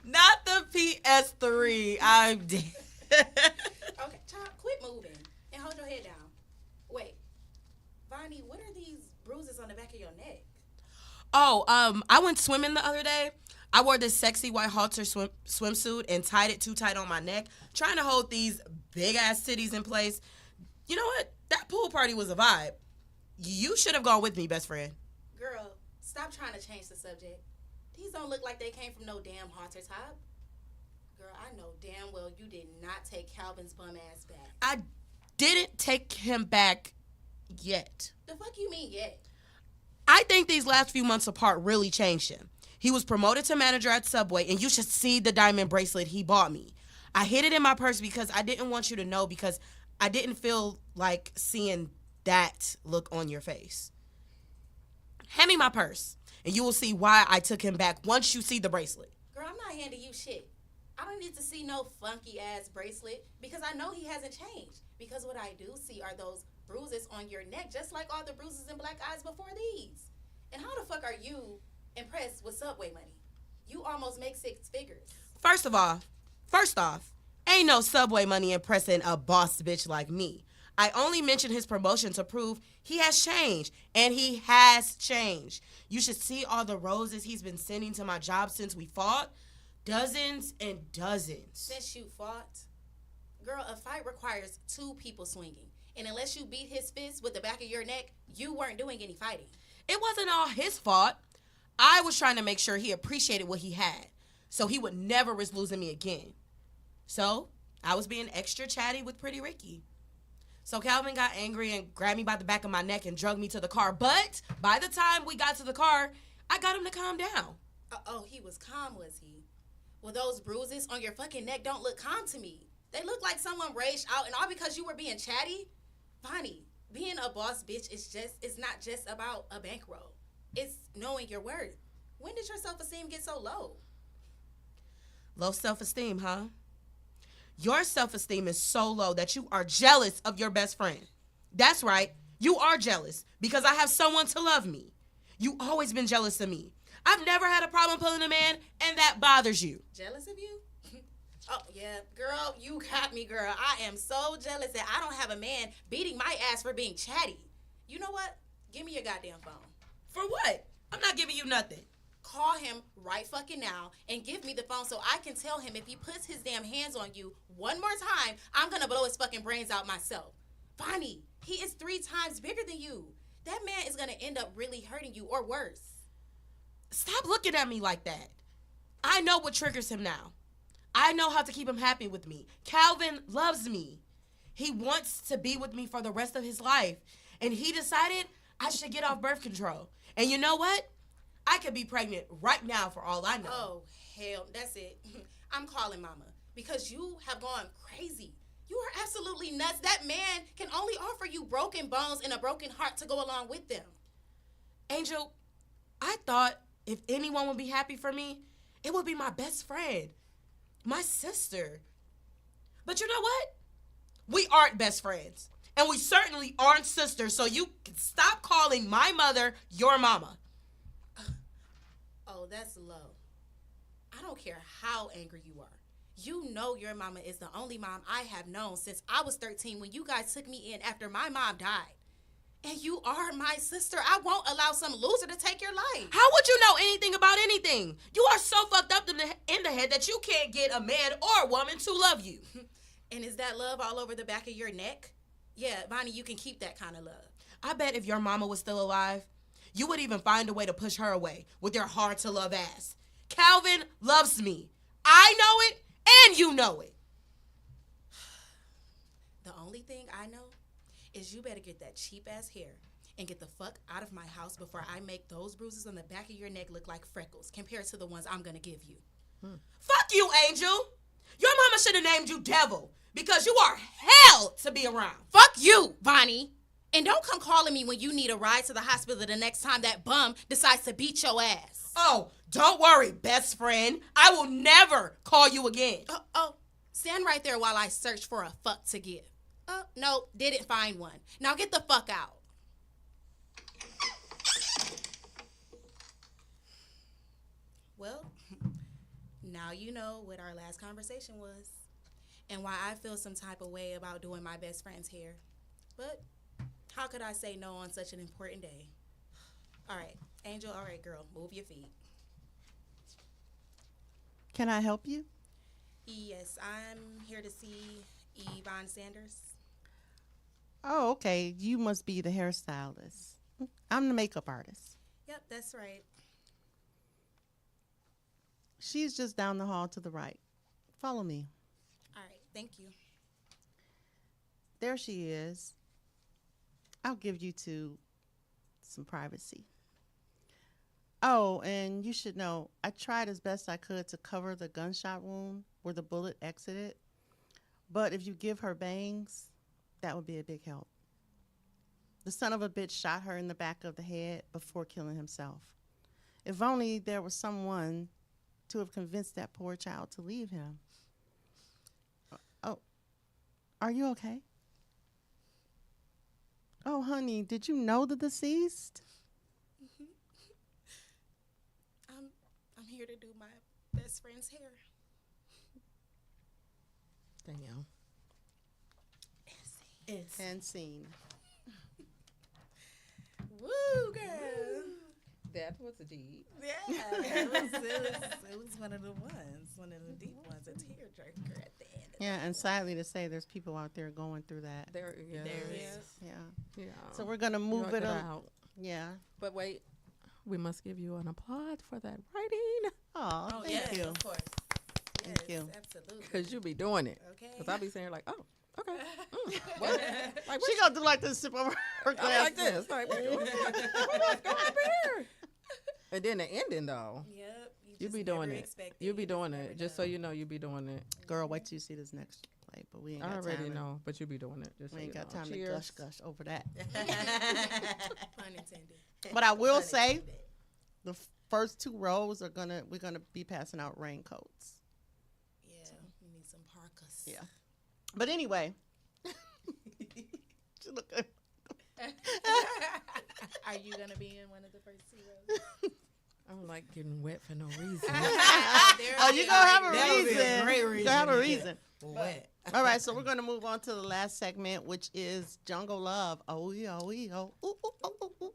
Not the PS3. I'm dead. Okay, child, quit moving and hold your head down. Wait, Vonnie, what are these bruises on the back of your neck? Oh, I went swimming the other day. I wore this sexy white halter swimsuit and tied it too tight on my neck, trying to hold these big ass titties in place. You know what? That pool party was a vibe. You should have gone with me, best friend. Girl, stop trying to change the subject. These don't look like they came from no damn halter top. Girl, I know damn well you did not take Calvin's bum ass back. I didn't take him back yet. The fuck you mean yet? I think these last few months apart really changed him. He was promoted to manager at Subway, and you should see the diamond bracelet he bought me. I hid it in my purse because I didn't want you to know, because I didn't feel like seeing that look on your face. Hand me my purse, and you will see why I took him back once you see the bracelet. Girl, I'm not handing you shit. I don't need to see no funky ass bracelet because I know he hasn't changed. Because what I do see are those bruises on your neck, just like all the bruises in Black Eyes before these. And how the fuck are you impressed with Subway money? You almost make 6 figures. First off, ain't no Subway money impressing a boss bitch like me. I only mentioned his promotion to prove he has changed, and he has changed. You should see all the roses he's been sending to my job since we fought. Dozens and dozens. Since you fought? Girl, a fight requires 2 people swinging. And unless you beat his fist with the back of your neck, you weren't doing any fighting. It wasn't all his fault. I was trying to make sure he appreciated what he had, so he would never risk losing me again. So, I was being extra chatty with Pretty Ricky. So Calvin got angry and grabbed me by the back of my neck and drugged me to the car. But by the time we got to the car, I got him to calm down. He was calm, was he? Well, those bruises on your fucking neck don't look calm to me. They look like someone raged out, and all because you were being chatty? Bonnie, being a boss bitch it's not just about a bankroll. It's knowing your worth. When did your self-esteem get so low? Low self-esteem, huh? Your self-esteem is so low that you are jealous of your best friend. That's right. You are jealous because I have someone to love me. You always been jealous of me. I've never had a problem pulling a man, and that bothers you. Jealous of you? Oh, yeah. Girl, you got me, girl. I am so jealous that I don't have a man beating my ass for being chatty. You know what? Give me your goddamn phone. For what? I'm not giving you nothing. Call him right fucking now and give me the phone so I can tell him if he puts his damn hands on you one more time, I'm gonna blow his fucking brains out myself. Bonnie, he is 3 times bigger than you. That man is gonna end up really hurting you or worse. Stop looking at me like that. I know what triggers him now. I know how to keep him happy with me. Calvin loves me. He wants to be with me for the rest of his life. And he decided I should get off birth control. And you know what? I could be pregnant right now for all I know. Oh, hell, that's it. I'm calling mama because you have gone crazy. You are absolutely nuts. That man can only offer you broken bones and a broken heart to go along with them. Angel, I thought if anyone would be happy for me, it would be my best friend, my sister. But you know what? We aren't best friends. And we certainly aren't sisters, so you can stop calling my mother your mama. Oh, that's low. I don't care how angry you are. You know your mama is the only mom I have known since I was 13 when you guys took me in after my mom died. And you are my sister. I won't allow some loser to take your life. How would you know anything about anything? You are so fucked up in the head that you can't get a man or a woman to love you. And is that love all over the back of your neck? Yeah, Bonnie, you can keep that kind of love. I bet if your mama was still alive, you would even find a way to push her away with your hard-to-love ass. Calvin loves me. I know it, and you know it. The only thing I know is you better get that cheap-ass hair and get the fuck out of my house before I make those bruises on the back of your neck look like freckles compared to the ones I'm gonna give you. Fuck you, Angel. Your mama should have named you Devil because you are hell to be around. Fuck you, Bonnie. And don't come calling me when you need a ride to the hospital the next time that bum decides to beat your ass. Oh, don't worry, best friend. I will never call you again. Stand right there while I search for a fuck to give. No, didn't find one. Now get the fuck out. Well, now you know what our last conversation was and why I feel some type of way about doing my best friend's hair. But how could I say no on such an important day? All right, Angel, all right, girl, move your feet. Can I help you? Yes, I'm here to see Yvonne Sanders. Oh, okay. You must be the hairstylist. I'm the makeup artist. Yep, that's right. She's just down the hall to the right. Follow me. All right, thank you. There she is. I'll give you two some privacy. Oh, and you should know, I tried as best I could to cover the gunshot wound where the bullet exited. But if you give her bangs, that would be a big help. The son of a bitch shot her in the back of the head before killing himself. If only there was someone to have convinced that poor child to leave him. Oh, are you okay? Oh, honey, did you know the deceased? I'm here to do my best friend's hair. Damn. And scene. Woo, girl. That was deep. Yeah, it was one of the ones, one of the deep ones, a tearjerker at the end. Yeah, and sadly to say, there's people out there going through that. There is. Yeah. Yeah. So we're gonna move it out. Yeah. But wait, we must give you an applause for that writing. Oh, thank yes, you. of course. Thank Yes, you. absolutely. Because you be doing it. Okay. Because I be saying like, oh, okay. What? Like, She gonna do like this, sip over her I glass. like this. Like, what else going on here? And then the ending though. Yep. You just be doing never it. expect You be You doing never it. Just know. so you know, you be doing it. Girl, wait till you see this next play. But we ain't got I already time. know, but you be doing it. Just We so ain't you got know. time Cheers. to gush over that. Pun intended. But I will say, the first 2 rows we're gonna be passing out raincoats. Yeah, we need some parkas. Yeah. But anyway, she look good. Are you gonna be in one of the first 2 rows? I'm like getting wet for no reason. Oh, you gonna have a That would be a reason. great You reason gonna have a to reason. Wet. All right, so we're gonna move on to the last segment, which is Jungle Love. Oh, yeah, oh, yeah, oh. Ooh, ooh, ooh, ooh, ooh.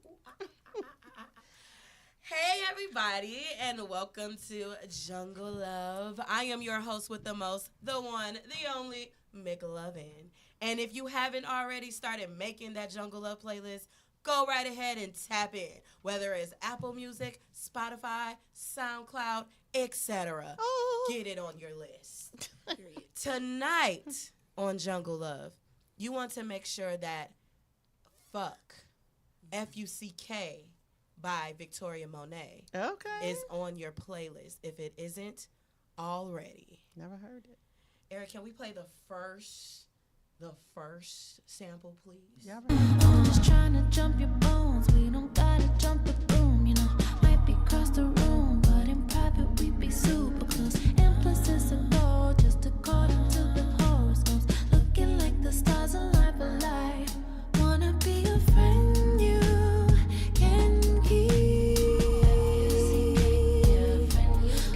Hey everybody, and welcome to Jungle Love. I am your host with the most, the one, the only, McLovin. And if you haven't already started making that Jungle Love playlist, go right ahead and tap in. Whether it's Apple Music, Spotify, SoundCloud, etc. Oh. Get it on your list. Tonight on Jungle Love, you want to make sure that Fuck, F-U-C-K, by Victoria Monet Okay. is on your playlist if it isn't already. Never heard it. Eric, can we play the first sample, please? Yeah, I'm just trying to jump your bones. We don't gotta jump the broom, you know. Might be across the room, but in private we be super close. Emphasis of gold, just according to the horoscopes. Looking like the stars align for life. Wanna be a friend you can keep.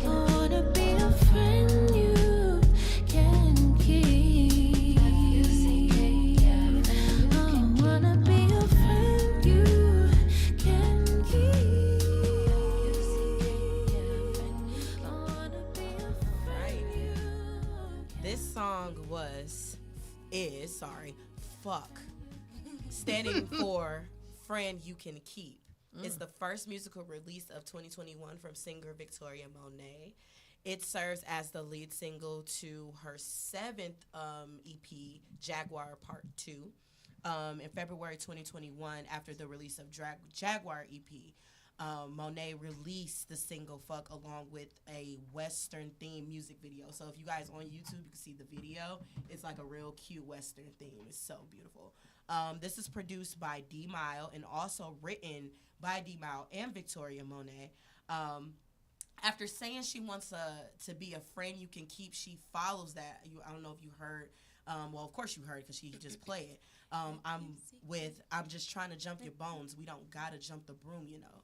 I wanna be a friend you can keep. I wanna be a friend you can keep. I wanna be a friend you can This song Fuck, standing for Friend You Can Keep. It's the first musical release of 2021 from singer Victoria Monet. It serves as the lead single to her 7th EP, Jaguar Part 2. In February 2021, after the release of Jaguar EP, Monet released the single Fuck along with a Western themed music video. So if you guys on YouTube, you can see the video. It's like a real cute Western theme. It's so beautiful. This is produced by D Mile and also written by D Mile and Victoria Monet. After saying she wants to be a friend you can keep, she follows that. I don't know if you heard. Well, of course you heard because she just played it. I'm just trying to jump your bones. We don't gotta jump the broom, you know.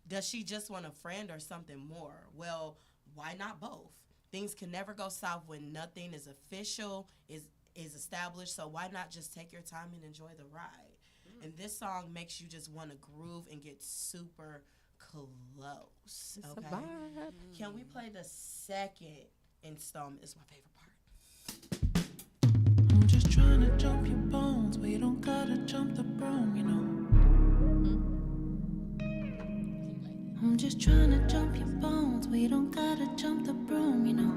Does she just want a friend or something more? Well, why not both? Things can never go south when nothing is official, is established. So why not just take your time and enjoy the ride? And this song makes you just want to groove and get super close. It's Okay. a vibe. Can we play the second installment? It's my favorite part. I'm just trying to jump your bones. We don't gotta jump the broom, you know. I'm just trying to jump your bones. We don't gotta jump the broom, you know.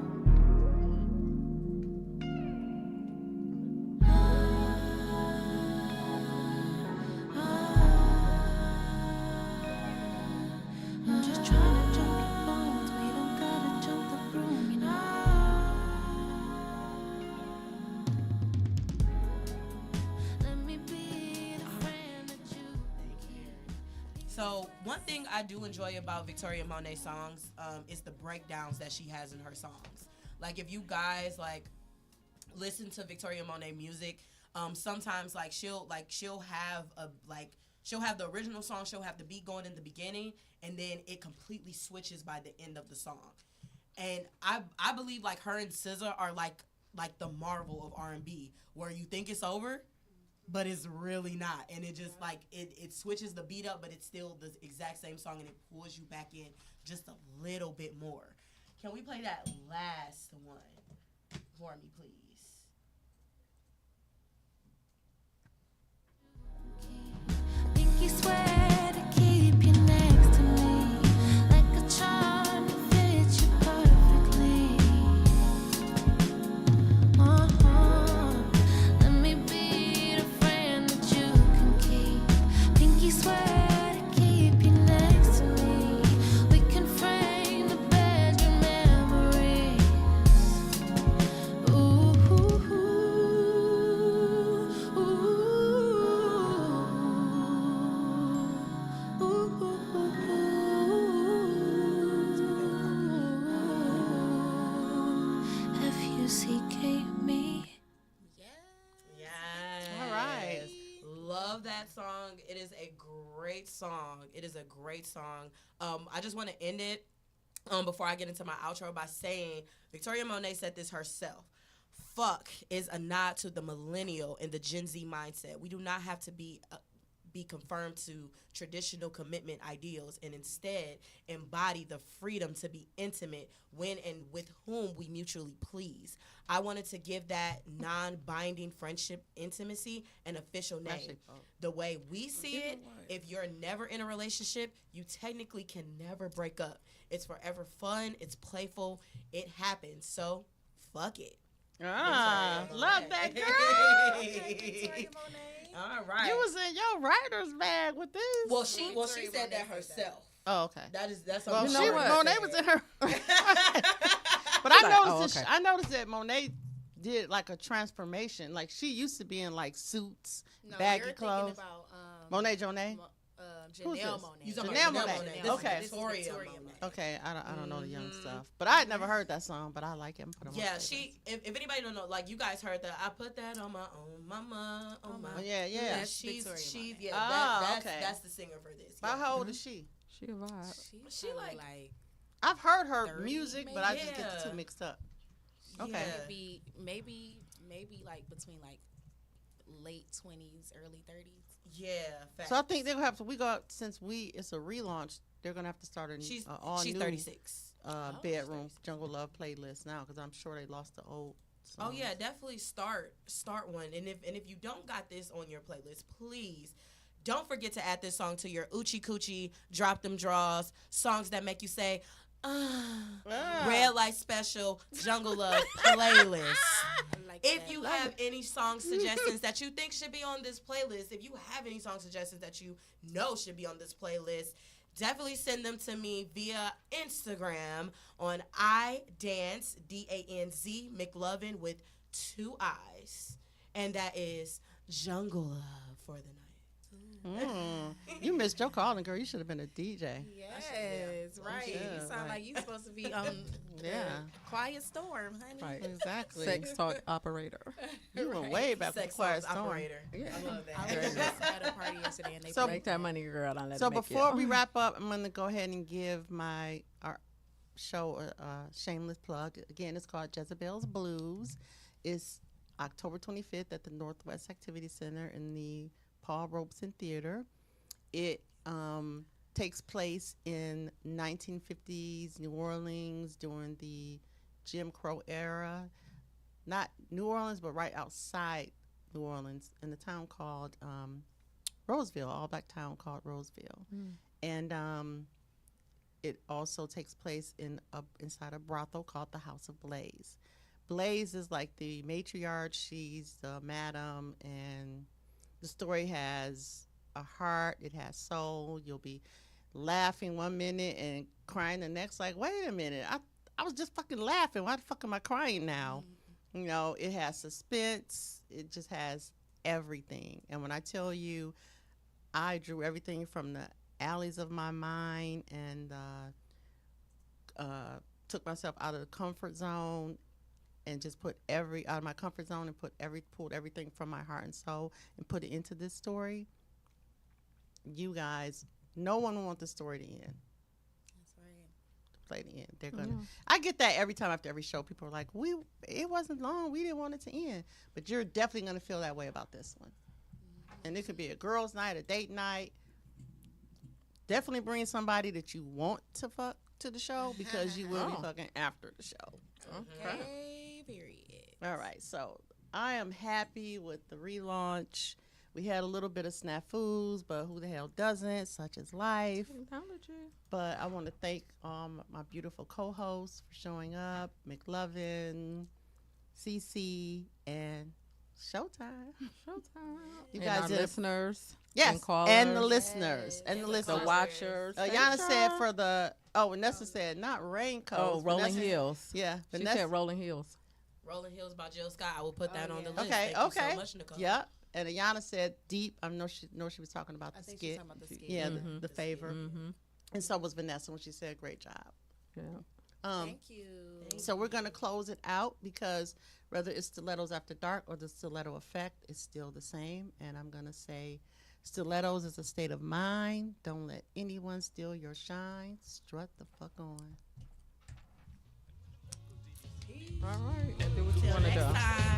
So one thing I do enjoy about Victoria Monet songs is the breakdowns that she has in her songs. Like if you guys like listen to Victoria Monet music, sometimes like she'll have she'll have the original song, she'll have the beat going in the beginning, and then it completely switches by the end of the song. And I believe like her and SZA are like the Marvel of R&B, where you think it's over, but it's really not. And it just like it switches the beat up, but it's still the exact same song, and it pulls you back in just a little bit more. Can we play that last one for me, please? Pinky swear to keep you next to me, like a charm that fits you perfectly. Let me be the friend that you can keep. Pinky swear to keep you next to me. We can frame the bedroom memories. Ooh, ooh, ooh, F-U-C-K me. Yes. All right. Love that song. It is a great song. It is a great song. I just want to end it before I get into my outro by saying Victoria Monet said this herself. Fuck is a nod to the millennial and the Gen Z mindset. We do not have to be confirmed to traditional commitment ideals, and instead embody the freedom to be intimate when and with whom we mutually please. I wanted to give that non-binding friendship intimacy an official name. The way we see it, if you're never in a relationship, you technically can never break up. It's forever fun, it's playful, it happens. So, fuck it. Love that girl. All right. You was in your writer's bag with this. Well, she said that herself. Oh, okay. That's Well, something Monet was in her. But I noticed that Monet did like a transformation. Like she used to be in like suits, baggy clothes. Monet Jonay. Janelle Monet. Janelle Monet. Okay. Victoria Monet. Okay, I don't know the young stuff, but I had never heard that song, but I like it. Yeah, if anybody don't know, like you guys heard that, I put that on my own mama, on my. Yeah. That's that's the singer for this. About how old is she? She a vibe. She like I've heard her 30, music, but I just get the two mixed up. Okay. Maybe like between like late 20s, early 30s. Yeah, facts. So I think they're gonna have to. Since it's a relaunch, they're gonna have to start she's new 36 bedroom Jungle Love playlist now, because I'm sure they lost the old songs. Oh yeah, definitely start one. And if you don't got this on your playlist, please don't forget to add this song to your Oochie Coochie Drop Them Draws songs that make you say Red Light Special Jungle Love playlist. If you have any song suggestions that you think should be on this playlist, if you have any song suggestions that you know should be on this playlist, definitely send them to me via Instagram on iDance, DANZ, McLovin with 2 I's. And that is Jungle Love for the night. You missed your calling, girl. You should have been a DJ. Yes, right. You sound like you supposed to be Quiet Storm, honey. Right, exactly. Sex talk operator. You went way back with Quiet Storm. Operator. Yeah. I love that. I was just at a party yesterday and they Make that money, girl. Don't let So it make before you. we wrap up, I'm going to go ahead and give our show a shameless plug. Again, it's called Jezebel's Blues. It's October 25th at the Northwest Activity Center in the Paul Robeson Theater. It takes place in 1950s New Orleans during the Jim Crow era. Not New Orleans, but right outside New Orleans in a town called Roseville, all-black town called Roseville. And it also takes place inside a brothel called the House of Blaze. Blaze is like the matriarch. She's the madam, and the story has a heart. It has soul. You'll be laughing one minute and crying the next. Like, wait a minute. I was just fucking laughing. Why the fuck am I crying now? You know, it has suspense. It just has everything. And when I tell you, I drew everything from the alleys of my mind and took myself out of the comfort zone and just put out of my comfort zone and pulled everything from my heart and soul and put it into this story. You guys, no one wants the story to end. That's right. Play the end. They're gonna. I get that every time after every show. People are like, it wasn't long. We didn't want it to end. But you're definitely gonna feel that way about this one. And it could be a girls' night, a date night. Definitely bring somebody that you want to fuck to the show because you will be fucking after the show. Okay, period. All right, so I am happy with the relaunch. We had a little bit of snafus, but who the hell doesn't, such as life. But I want to thank my beautiful co-hosts for showing up, McLovin, CC, and Showtime. You And guys our did listeners. yes, And callers. and the listeners. And the The listeners. watchers. Yana said for the, Vanessa said not raincoats. Oh, Rolling Vanessa- Hills. Yeah. She Vanessa- said Rolling Hills. Rolling Hills by Jill Scott. I will put that on the list. Okay, Thank okay. you so much, Nicole. Yep. And Ayana said deep. I know she was talking about the think she's skit. talking about the skit. Yeah, Mm-hmm. the favor. And so was Vanessa when she said great job. Yeah. Thank you. So we're gonna close it out because whether it's Stilettos After Dark or the Stiletto Effect, it's still the same. And I'm gonna say, Stilettos is a state of mind. Don't let anyone steal your shine. Strut the fuck on. All right. Do what you Till want to next do. time.